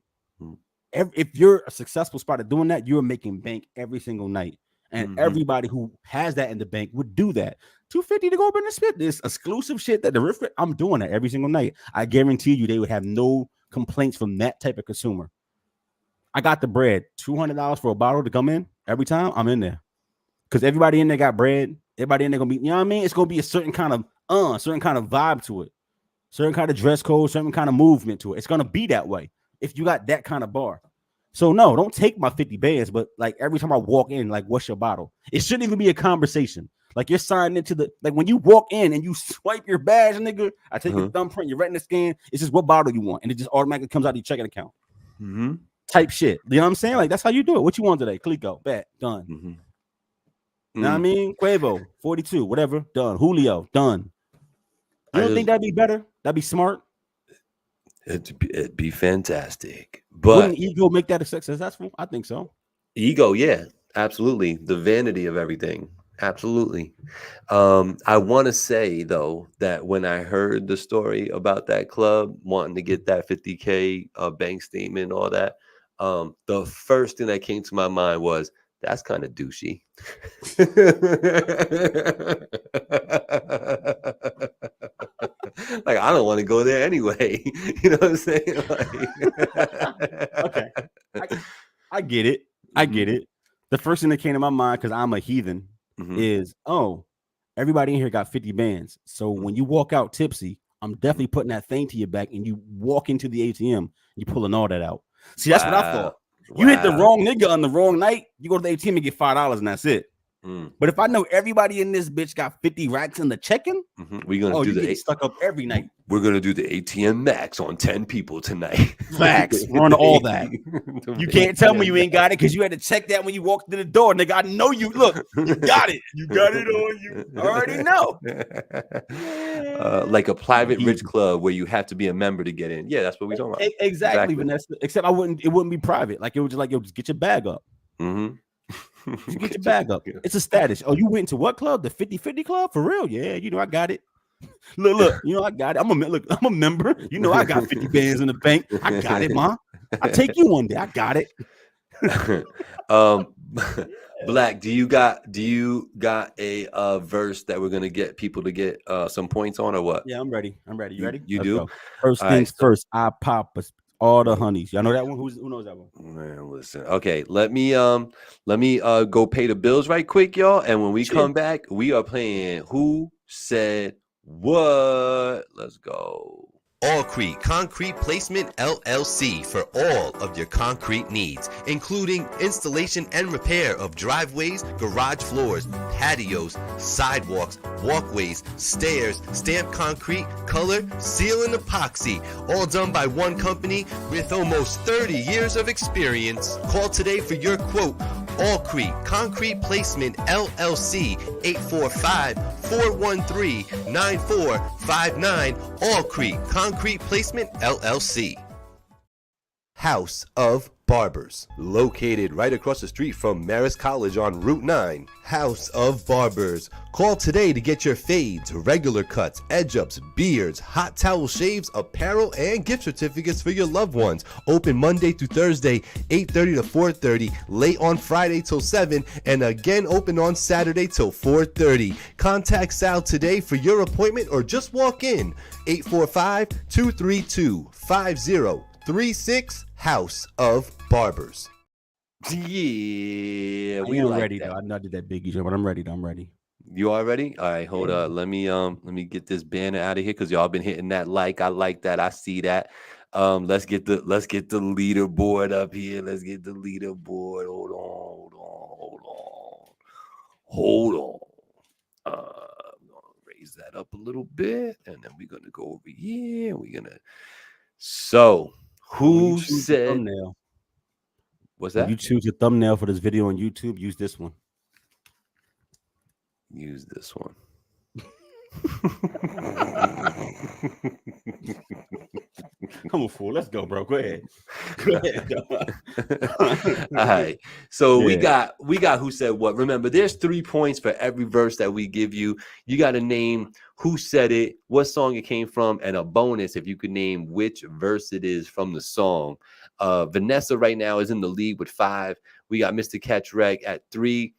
if you're a successful spot at doing that, you're making bank every single night. And everybody who has that in the bank would do that. $250 to go up in the spit. This exclusive shit that the riff. I'm doing that every single night. I guarantee you, they would have no complaints from that type of consumer. I got the bread. $200 for a bottle to come in every time. I'm in there because everybody in there got bread. Everybody in there gonna be, you know what I mean? It's gonna be a certain kind of vibe to it, certain kind of dress code, certain kind of movement to it. It's gonna be that way if you got that kind of bar. So no, don't take my 50 bands, but like every time I walk in, like, what's your bottle? It shouldn't even be a conversation. Like, you're signing into like when you walk in and you swipe your badge, nigga, I take your thumbprint, your retina scan. It's just what bottle you want, and it just automatically comes out of your checking account. Type shit. You know what I'm saying? Like, that's how you do it. What you want today? Clico, bet, done. You know what I mean? Quavo, 42, whatever, done. Julio, done. You don't think that'd be better? That'd be smart. It'd be fantastic. But wouldn't ego make that a successful? I think so. Ego, yeah, absolutely. The vanity of everything. Absolutely. I want to say, though, that when I heard the story about that club wanting to get that 50K bank statement, all that, the first thing that came to my mind was, that's kind of douchey. Like, I don't want to go there anyway. You know what I'm saying? Like... Okay. I get it. I get it. The first thing that came to my mind, because I'm a heathen, is, oh, everybody in here got 50 bands. So when you walk out tipsy, I'm definitely putting that thing to your back, and you walk into the ATM, you're pulling all that out. See, that's what I thought. You hit the wrong nigga on the wrong night, you go to the ATM and get $5 and that's it. But if I know everybody in this bitch got 50 racks in the check-in, we're gonna do the stuck up every night. We're gonna do the ATM max on 10 people tonight. Facts, run all that. You can't tell me you ain't got it because you had to check that when you walked through the door, nigga. I know you. Look, you got it. You got it on you. I already know. Like a private rich club where you have to be a member to get in. Yeah, that's what we're talking about. Exactly, Vanessa. Except it wouldn't be private. Like, it was just like, yo, just get your bag up. You get your bag up. It's a status. Oh, you went to what club? The 50-50 club? For real? Yeah, you know I got it. Look, you know I got it. I'm a member. You know I got 50 bands in the bank. I got it, ma. I'll take you one day. I got it. Black, do you got a verse that we're gonna get people to get some points on or what? Yeah, I'm ready. You ready? You Let's do? go. First All right, things first, I pop all the honeys. Y'all know that one? Who knows that one? man, listen. Okay, let me go pay the bills right quick, y'all. And when we come back, we are playing Who Said What? Let's go. Allcrete Concrete Placement LLC for all of your concrete needs, including installation and repair of driveways, garage floors, patios, sidewalks, walkways, stairs, stamped concrete, color, seal, and epoxy. All done by one company with almost 30 years of experience. Call today for your quote. Allcrete Concrete Placement LLC 845-413-9459. Allcrete Concrete Placement LLC. House of Barbers, located right across the street from Marist College on Route 9. House of Barbers. Call today to get your fades, regular cuts, edge-ups, beards, hot towel shaves, apparel, and gift certificates for your loved ones. Open Monday through Thursday, 8:30 to 4:30, late on Friday till 7, and again open on Saturday till 4:30. Contact Sal today for your appointment or just walk in. 845-232-5036. House of Barbers. Yeah, we am like ready that. though. I know I did that Biggie joke, but I'm ready. I'm ready. You all ready? All right, hold up. Let me get this banner out of here because y'all been hitting that like. I like that. I see that. Let's get the leaderboard up here. Let's get the leaderboard. Hold on. I'm gonna raise that up a little bit, and then we're gonna go over here. So who said thumbnail? What's that? When you choose your thumbnail for this video on YouTube, use this one. Use this one. Come on, fool. Let's go, bro. Go ahead. All right. So we got Who Said What. Remember, there's 3 points for every verse that we give you. You got to name who said it, what song it came from, and a bonus if you could name which verse it is from the song. Vanessa right now is in the lead with 5. We got Mr. Catch Reg at 3.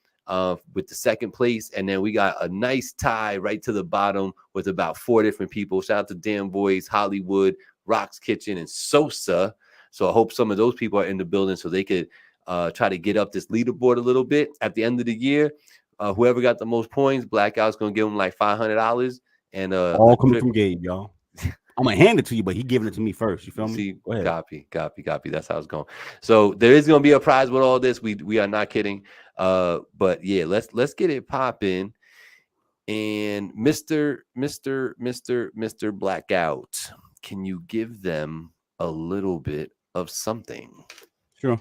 With the second place, and then we got a nice tie right to the bottom with about 4 different people. Shout out to Damn Boys, Hollywood, Rock's Kitchen, and Sosa. So I hope some of those people are in the building so they could try to get up this leaderboard a little bit at the end of the year. Whoever got the most points, Blackout's gonna give them like $500, and all coming from Gabe, y'all. I'm gonna hand it to you, but he giving it to me first. You feel me? See, go ahead. Copy. That's how it's going. So there is gonna be a prize with all this. We are not kidding. But yeah, let's get it popping. And Mr. Blackout, can you give them a little bit of something? Sure.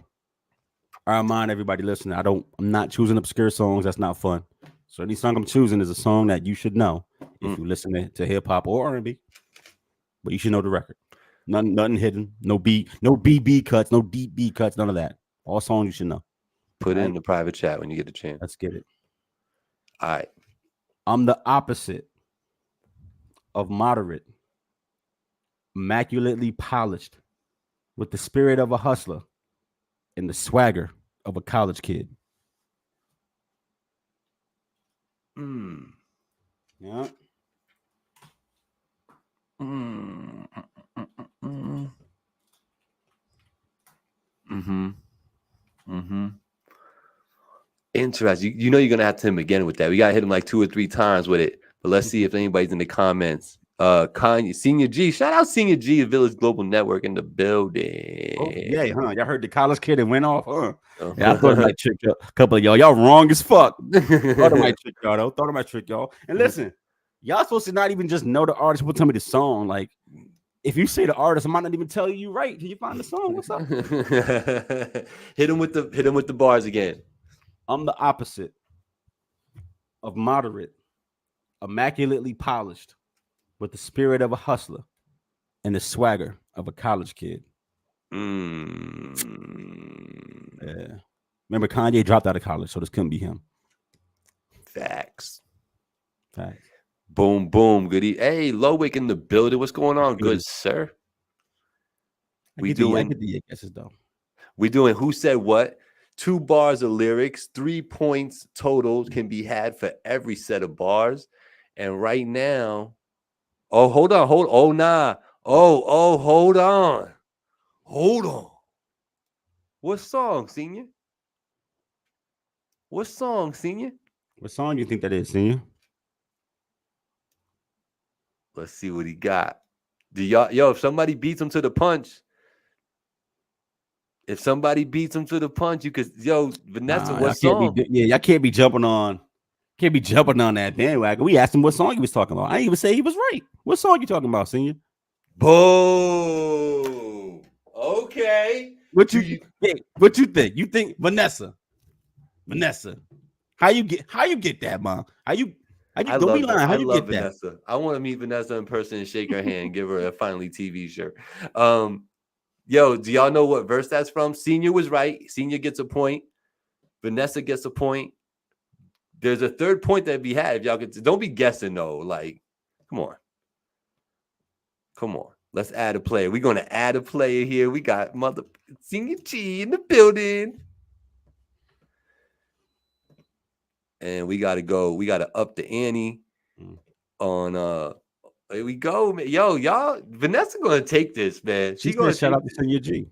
I remind everybody listening, I'm not choosing obscure songs. That's not fun. So any song I'm choosing is a song that you should know if you listen to hip hop or R&B. But you should know the record. Nothing hidden. No BB cuts, no deep B cuts, none of that. All songs you should know. Put it in the private chat when you get a chance. Let's get it. All right. I'm the opposite of moderate, immaculately polished, with the spirit of a hustler and the swagger of a college kid. Yeah. Interesting. You know you're gonna have to hit him again with that. We gotta hit him like 2 or 3 times with it. But let's see if anybody's in the comments. Kanye, Senior G, shout out Senior G, Village Global Network in the building. Oh, yeah, huh? Y'all heard the college kid and went off, huh? Yeah, I thought it might trick a couple of y'all. Y'all wrong as fuck. Thought it might trick y'all though. Thought it might trick y'all. And listen, y'all supposed to not even just know the artist, but tell me the song. Like, if you say the artist, I might not even tell you right till you find the song. What's up? Hit him with the bars again. I'm the opposite of moderate, immaculately polished, with the spirit of a hustler and the swagger of a college kid. Yeah. Remember, Kanye dropped out of college, so this couldn't be him. Facts. Boom, boom. Goody. Hey, Lowick in the building. What's going on? Good, sir. I get the guesses, though. We doing Who Said What. 2 bars of lyrics, 3 points total can be had for every set of bars. And right now, hold on. Hold on. What song, Senior? What song, Senior? What song do you think that is, Senior? Let's see what he got. If somebody beats him to the punch, you could, Vanessa, what song? Y'all can't be jumping on that bandwagon. We asked him what song he was talking about. I didn't even say he was right. What song you talking about, Senior? Boom. Okay. What you think? You think Vanessa? How you get that, Mom? Don't be lying. How you get Vanessa. that? I want to meet Vanessa in person and shake her hand, give her a Finally TV shirt. Do y'all know what verse that's from? Senior was right. Senior gets a point. Vanessa gets a point. There's a third point that we had. If y'all could, don't be guessing though. Like, come on. Let's add a player. We're gonna add a player here. We got Mother Senior G in the building. And we gotta go. We gotta up the ante on here we go, man. Y'all, Vanessa gonna take this, man. She's gonna shout out to Senior G.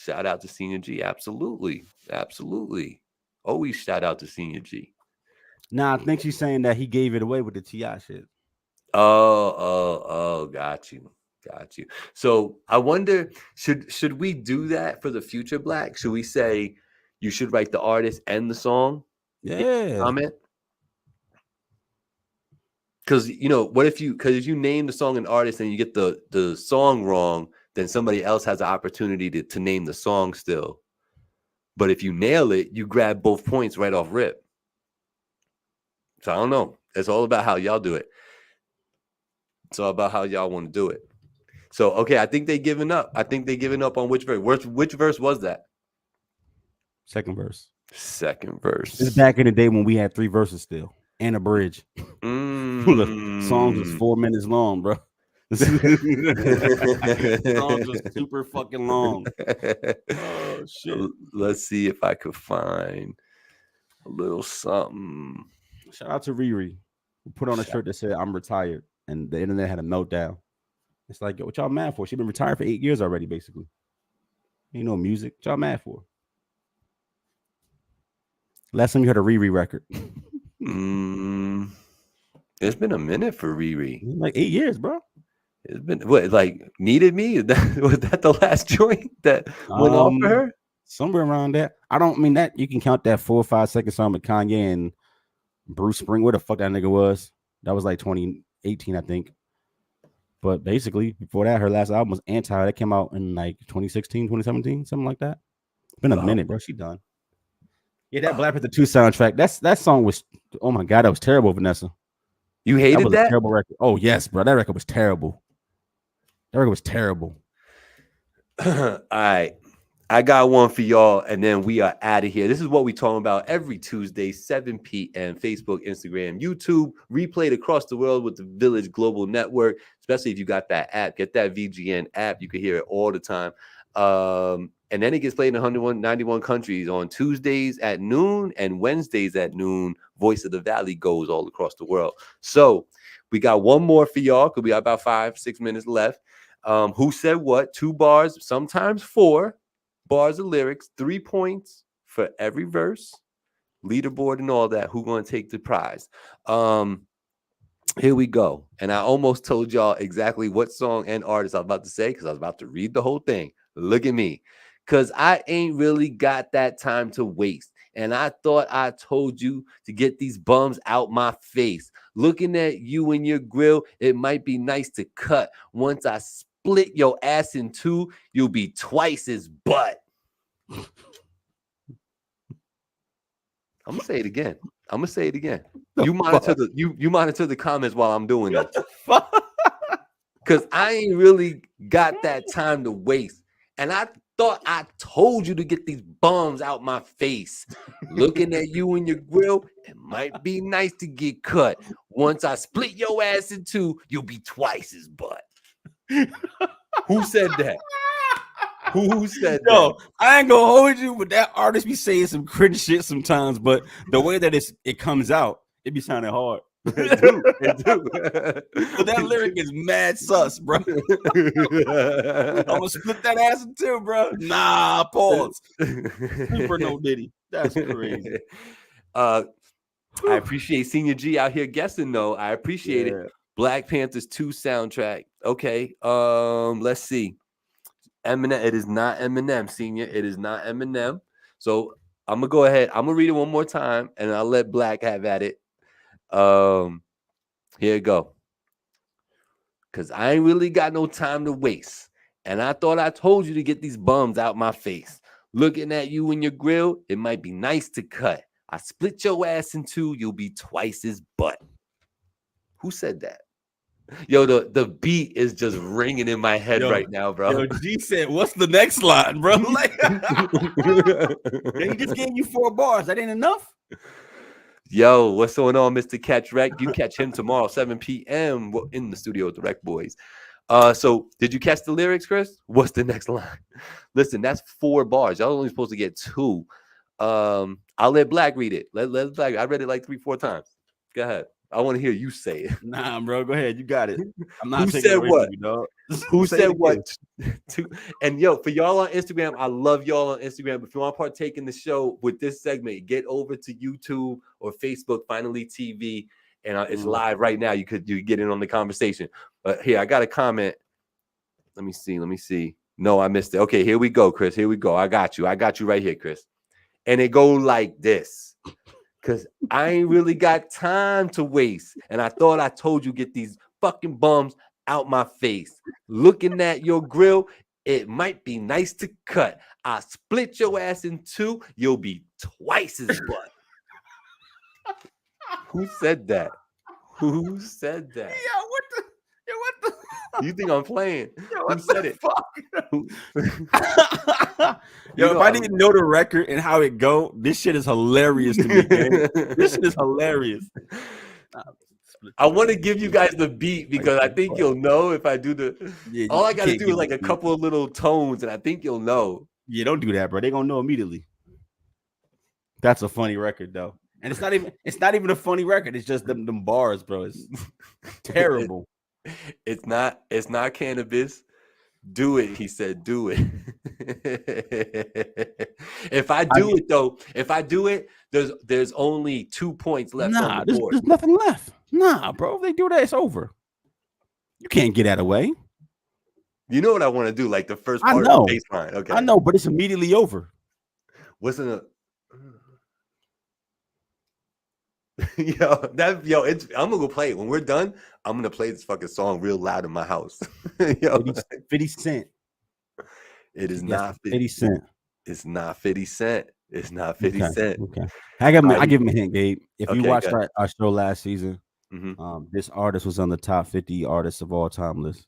Shout out to Senior G. Absolutely. Always shout out to Senior G. Nah, I think she's saying that he gave it away with the T.I. shit. Oh, got you. So I wonder, should we do that for the future, Black? Should we say you should write the artist and the song? Yeah. Comment. Because if you name the song and artist and you get the song wrong, then somebody else has the opportunity to name the song still. But if you nail it, you grab both points right off rip. So I don't know. It's all about how y'all do it. It's all about how y'all want to do it. So, okay, I think they giving up. On which verse? Which verse was that? Second verse. It's back in the day when we had 3 verses still and a bridge. Songs was 4 minutes long, bro. Songs was super fucking long. Oh shit. Let's see if I could find a little something. Shout out to Riri, who put on a shirt that said "I'm retired," and the internet had a meltdown. It's like, what y'all mad for? She been retired for 8 years already, basically. Ain't no music. What y'all mad for? Last time you heard a Riri record. It's been a minute for Riri. Like 8 years, bro. It's been Needed Me? Was that the last joint that went off for her? Somewhere around that. I don't mean that you can count that 4 or 5 second song with Kanye and Bruce Spring. Where the fuck that nigga was? That was like 2018, I think. But basically, before that, her last album was Anti. That came out in like 2016, 2017, something like that. It's been a minute, bro. She done. Yeah, that Black Panther 2 soundtrack. That song was, oh my God, that was terrible, Vanessa. You hated that? A terrible record. Oh yes, bro. That record was terrible. All right. I got one for y'all, and then we are out of here. This is what we talking about every Tuesday, 7 p.m. Facebook, Instagram, YouTube, replayed across the world with the Village Global Network, especially if you got that app. Get that VGN app. You can hear it all the time. And then it gets played in 191 countries on Tuesdays at noon and Wednesdays at noon. Voice of the Valley goes all across the world. So we got one more for y'all because we got about 5-6 minutes left. Who said what? 2 bars, sometimes 4 bars of lyrics, 3 points for every verse, leaderboard and all that. Who gonna take the prize? Here we go. And I almost told y'all exactly what song and artist I was about to say because I was about to read the whole thing. Look at me. Because I ain't really got that time to waste. And I thought I told you to get these bums out my face. Looking at you and your grill, it might be nice to cut. Once I split your ass in 2, you'll be twice as butt. I'm gonna say it again. You monitor the comments while I'm doing it. Because I ain't really got that time to waste. And I thought I told you to get these bums out my face. Looking at you and your grill, it might be nice to get cut. Once I split your ass in 2, you'll be twice as butt. Who said that? Who said Yo, that? I ain't gonna hold you, but that artist be saying some cringe shit sometimes. But the way that it comes out, it be sounding hard. It do. But that lyric is mad sus, bro. I'm gonna split that ass in two, bro. Nah, pause. Super no Diddy. That's crazy. I appreciate Senior G out here guessing though. I appreciate it. Black Panthers 2 soundtrack. Okay. Let's see. Eminem. It is not Eminem, Senior. It is not Eminem. So I'm gonna go ahead. I'm gonna read it one more time, and I'll let Black have at it. Here you go. Cause I ain't really got no time to waste. And I thought I told you to get these bums out my face. Looking at you in your grill, it might be nice to cut. I split your ass in two, you'll be twice as butt. Who said that? Yo, the beat is just ringing in my head right now, bro. Yo, G said, what's the next line, bro? Like, he just gave you 4 bars. That ain't enough? Yo, what's going on, Mr. Catch Rec? You catch him tomorrow, 7 p.m. in the studio with the Rec Boys. So did you catch the lyrics, Chris? What's the next line? Listen, that's 4 bars. Y'all only supposed to get 2. I'll let Black read it. Let Black. I read it like 3-4 times. Go ahead. I want to hear you say it. Nah, bro, go ahead. You got it. I'm not Who taking said away what? from you, dog. Who said what? And yo, for y'all on Instagram, I love y'all on Instagram. If you want to partake in the show with this segment, get over to YouTube or Facebook, Finally TV, and it's live right now. You get in on the conversation. But here, I got a comment. Let me see. No, I missed it. Okay, here we go, Chris. Here we go. I got you right here, Chris. And it go like this. Because I ain't really got time to waste. And I thought I told you get these fucking bums out my face. Looking at your grill, it might be nice to cut. I split your ass in 2, you'll be twice as butt. Who said that? Who said that? What the? You think I'm playing? Who said it? Yo, if I didn't know the record and how it go, this shit is hilarious to me, gang. This shit is hilarious. I want to give you guys the beat because I think you'll know if I do the. Yeah, all I got to do is like a couple of little tones, and I think you'll know. Yeah, don't do that, bro. They're gonna know immediately. That's a funny record, though, and it's not even a funny record. It's just them bars, bro. It's terrible. It's not cannabis. Do it, he said. Do it. If I do it, there's only 2 points left on the board. There's nothing left. Nah, bro. If they do that, it's over. You can't get that away. You know what I want to do? Like the first part of the baseline. Okay. I know, but it's immediately over. Wasn't a I'm gonna go play it. When we're done, I'm gonna play this fucking song real loud in my house. 50 Cent. It is not 50 Cent. It's not 50 Cent. It's not 50 Cent. Okay. I give him a hint, Gabe. If you watched our show last season, this artist was on the top 50 artists of all time list.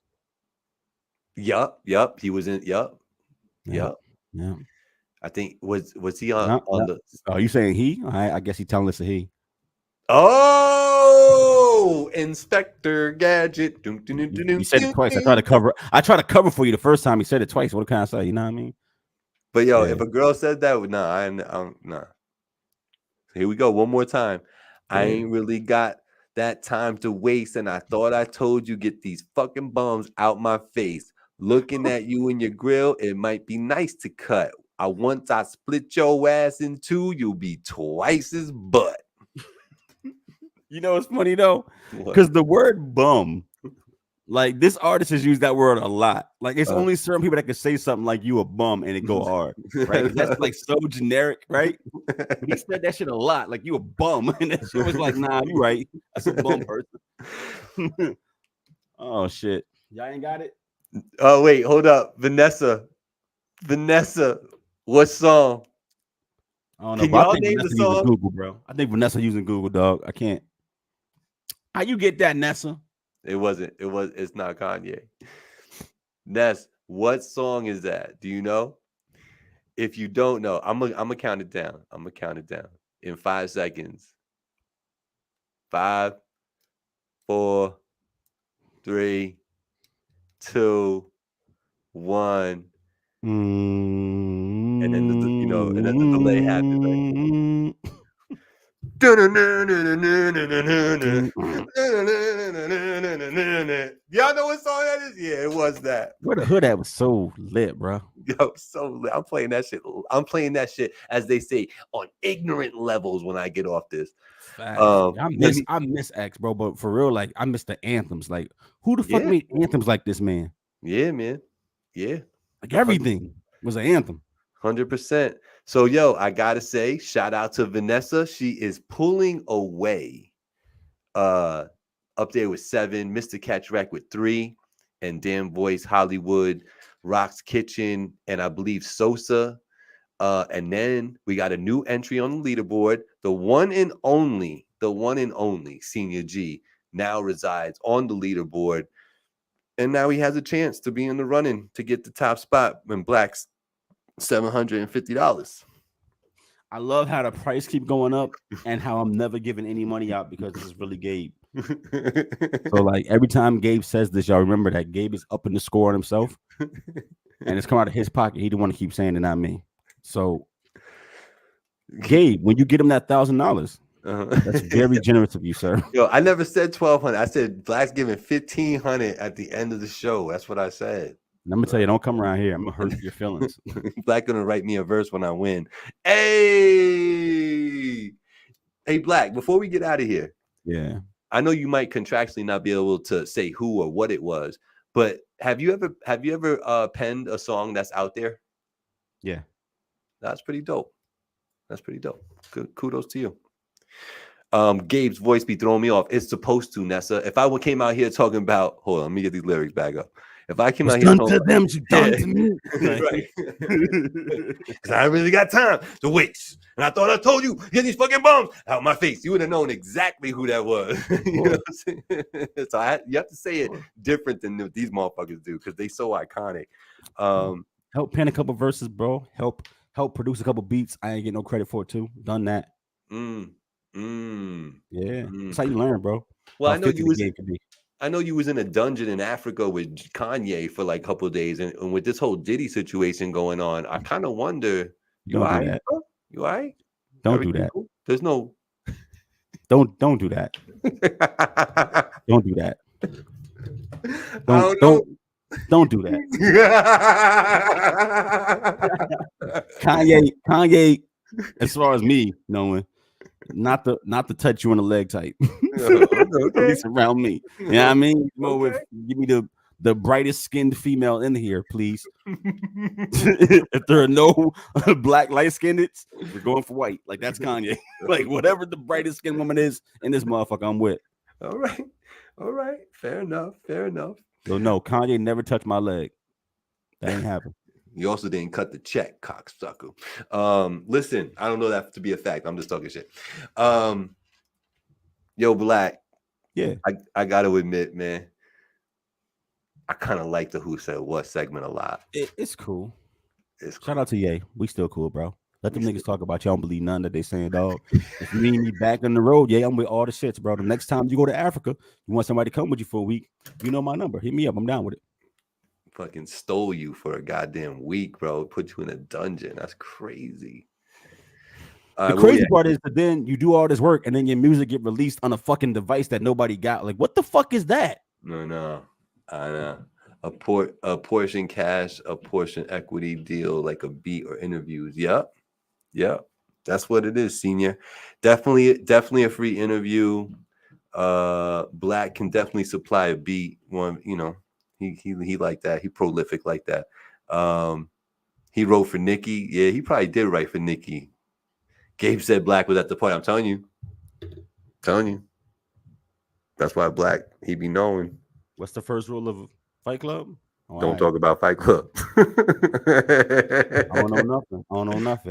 Yup. He was in. Yup. Yeah. I think was he on the? Oh, you saying he? I guess he telling us a he. Oh, Inspector Gadget. You said it twice. I tried to cover for you the first time. He said it twice. What can I say? You know what I mean? But if a girl said that, nah. Here we go. One more time. I ain't really got that time to waste, and I thought I told you get these fucking bums out my face. Looking at you in your grill, it might be nice to cut. Once I split your ass in 2, you'll be twice as butt. You know, it's funny though, because the word bum, like this artist has used that word a lot. Like it's only certain people that can say something like you a bum and it go hard, right? That's like so generic, right? But he said that shit a lot, like you a bum, and that shit was like, nah, you right. That's a bum person. Oh shit, y'all ain't got it. Oh wait, hold up, Vanessa, what song? I don't know. Can y'all name the song? Google, bro. I think Vanessa using Google, dog. I can't. How you get that, Nessa? It's not Kanye. Ness, what song is that? Do you know? If you don't know, I'm gonna count it down. I'm gonna count it down in 5 seconds. 5, 4, 3, 2, 1. And then and then the delay happens, right? Y'all know what song that is? Yeah, it was that. Where the hood at was so lit, bro. Yo, so lit. I'm playing that shit. I'm playing that shit, as they say, on ignorant levels when I get off this. I miss X, bro, but for real, like I miss the anthems. Like, who the fuck made anthems like this, man? Yeah, man. Yeah. Like everything was an anthem. 100%. So, yo, I gotta say, shout out to Vanessa. She is pulling away. Up there with 7, Mr. Catch Wreck with 3, and Damn Voice, Hollywood, Rock's Kitchen, and I believe Sosa. And then we got a new entry on the leaderboard. The one and only Senior G now resides on the leaderboard. And now he has a chance to be in the running to get the top spot when Black's $750. I love how the price keep going up and how I'm never giving any money out because this is really Gabe. So like every time Gabe says this, y'all remember that Gabe is upping the score on himself, and it's come out of his pocket. He didn't want to keep saying it, not me. So, Gabe, when you get him that $1,000, that's very generous of you, sir. Yo, I never said 1,200. I said Black's giving 1,500 at the end of the show. That's what I said. And I'm gonna tell you, don't come around here. I'm gonna hurt your feelings. Black gonna write me a verse when I win. Hey, Black. Before we get out of here, yeah, I know you might contractually not be able to say who or what it was, but have you ever penned a song that's out there? Yeah, that's pretty dope. That's pretty dope. Good, kudos to you. Gabe's voice be throwing me off. It's supposed to, Nessa. If I came out here talking about, hold on, let me get these lyrics back up. If I came out here, done to them, you done to me, right? Because I really got time to waste, and I thought I told you get these fucking bums out my face. You would have known exactly who that was. You know what I'm saying? So you have to say it different than what these motherfuckers do because they so iconic. Help pen a couple verses, bro. Help produce a couple beats. I ain't get no credit for it too. Done that. Yeah, that's how you learn, bro. Well, I know you was in a dungeon in Africa with Kanye for like a couple of days, and with this whole Diddy situation going on, I kind of wonder. You all right? You all right? Don't do that. Cool? There's no. Don't do that. Don't do that. Don't do that. Kanye, as far as me knowing, not to touch you on the leg type. At least around me. You know what I mean? Give me the brightest skinned female in here, please. If there are no black light skinned, we're going for white. Like that's Kanye. Like whatever the brightest skinned woman is in this motherfucker, I'm with. All right. Fair enough. So no, Kanye never touched my leg. That ain't happen. You also didn't cut the check, cocksucker. Listen, I don't know that to be a fact. I'm just talking shit. Yo, Black. Yeah. I gotta admit, man, I kind of like the Who Said What segment a lot. It's cool. Shout out to Ye. We still cool, bro. Let them niggas talk about you. I don't believe none that they saying, dog. If you need me back on the road, I'm with all the shits, bro. The next time you go to Africa, you want somebody to come with you for a week, you know my number. Hit me up. I'm down with it. Fucking stole you for a goddamn week, bro. Put you in a dungeon. That's crazy. The crazy part is that then you do all this work and then your music get released on a fucking device that nobody got. Like, what the fuck is that? No. I know. A portion cash, a portion equity deal, like a beat or interviews. Yep. That's what it is, Senior. Definitely a free interview. Black can definitely supply a beat. One, he like that. He prolific like that. He wrote for Nicki. Yeah, he probably did write for Nicki. Gabe said Black was at the party. I'm telling you. That's why Black, he be knowing. What's the first rule of Fight Club? Don't talk about Fight Club. I don't know nothing.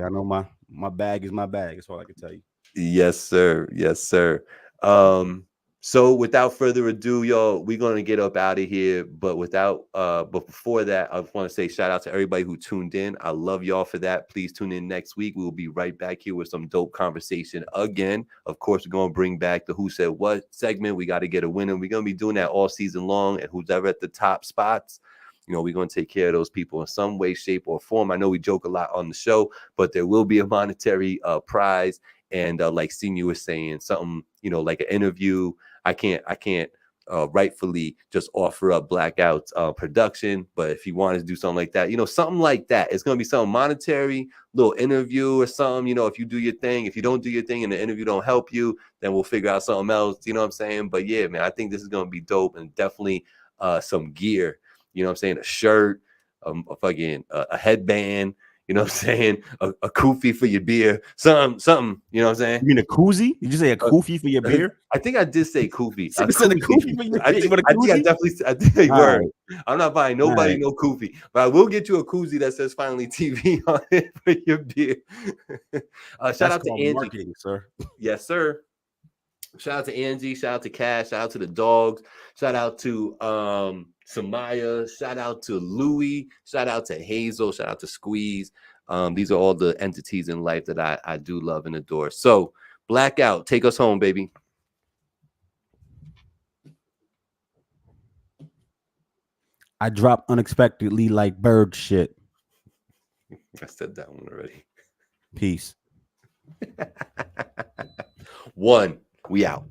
I know my bag is my bag. That's all I can tell you. Yes, sir. So without further ado, y'all, we're gonna get up out of here. But before that, I want to say shout out to everybody who tuned in. I love y'all for that. Please tune in next week. We will be right back here with some dope conversation again. Of course, we're gonna bring back the Who Said What segment. We got to get a winner. We're gonna be doing that all season long, and who's ever at the top spots, You know, we're going to take care of those people in some way, shape, or form. I know we joke a lot on the show, but there will be a monetary prize. And like Senior was saying, something, you know, like an interview. I can't rightfully just offer up Blackout's production, but if he wanted to do something like that, you know, something like that, it's going to be something monetary, little interview or something. You know, if you do your thing, if you don't do your thing and the interview don't help you, then we'll figure out something else. You know what I'm saying? But yeah, man, I think this is going to be dope, and definitely some gear. You know what I'm saying? A shirt, a fucking a headband. You know what I'm saying? A kufi for your beer. Something. You know what I'm saying? You mean a koozie? Did you say a kufi for your beer? I think I did say kufi. You said a kufi for your beer. I think I definitely said word. Right. I'm not buying nobody no kufi, but I will get you a koozie that says Finally TV on it for your beer. Shout out to Angie. Marketing, sir. Yes, sir. Shout out to Angie. Shout out to Cash. Shout out to the dogs. Shout out to Samaya. Shout out to Louie. Shout out to Hazel. Shout out to Squeeze. These are all the entities in life that I do love and adore. So, Blackout, take us home, baby. I drop unexpectedly like bird shit. I said that one already. Peace. 1. We out.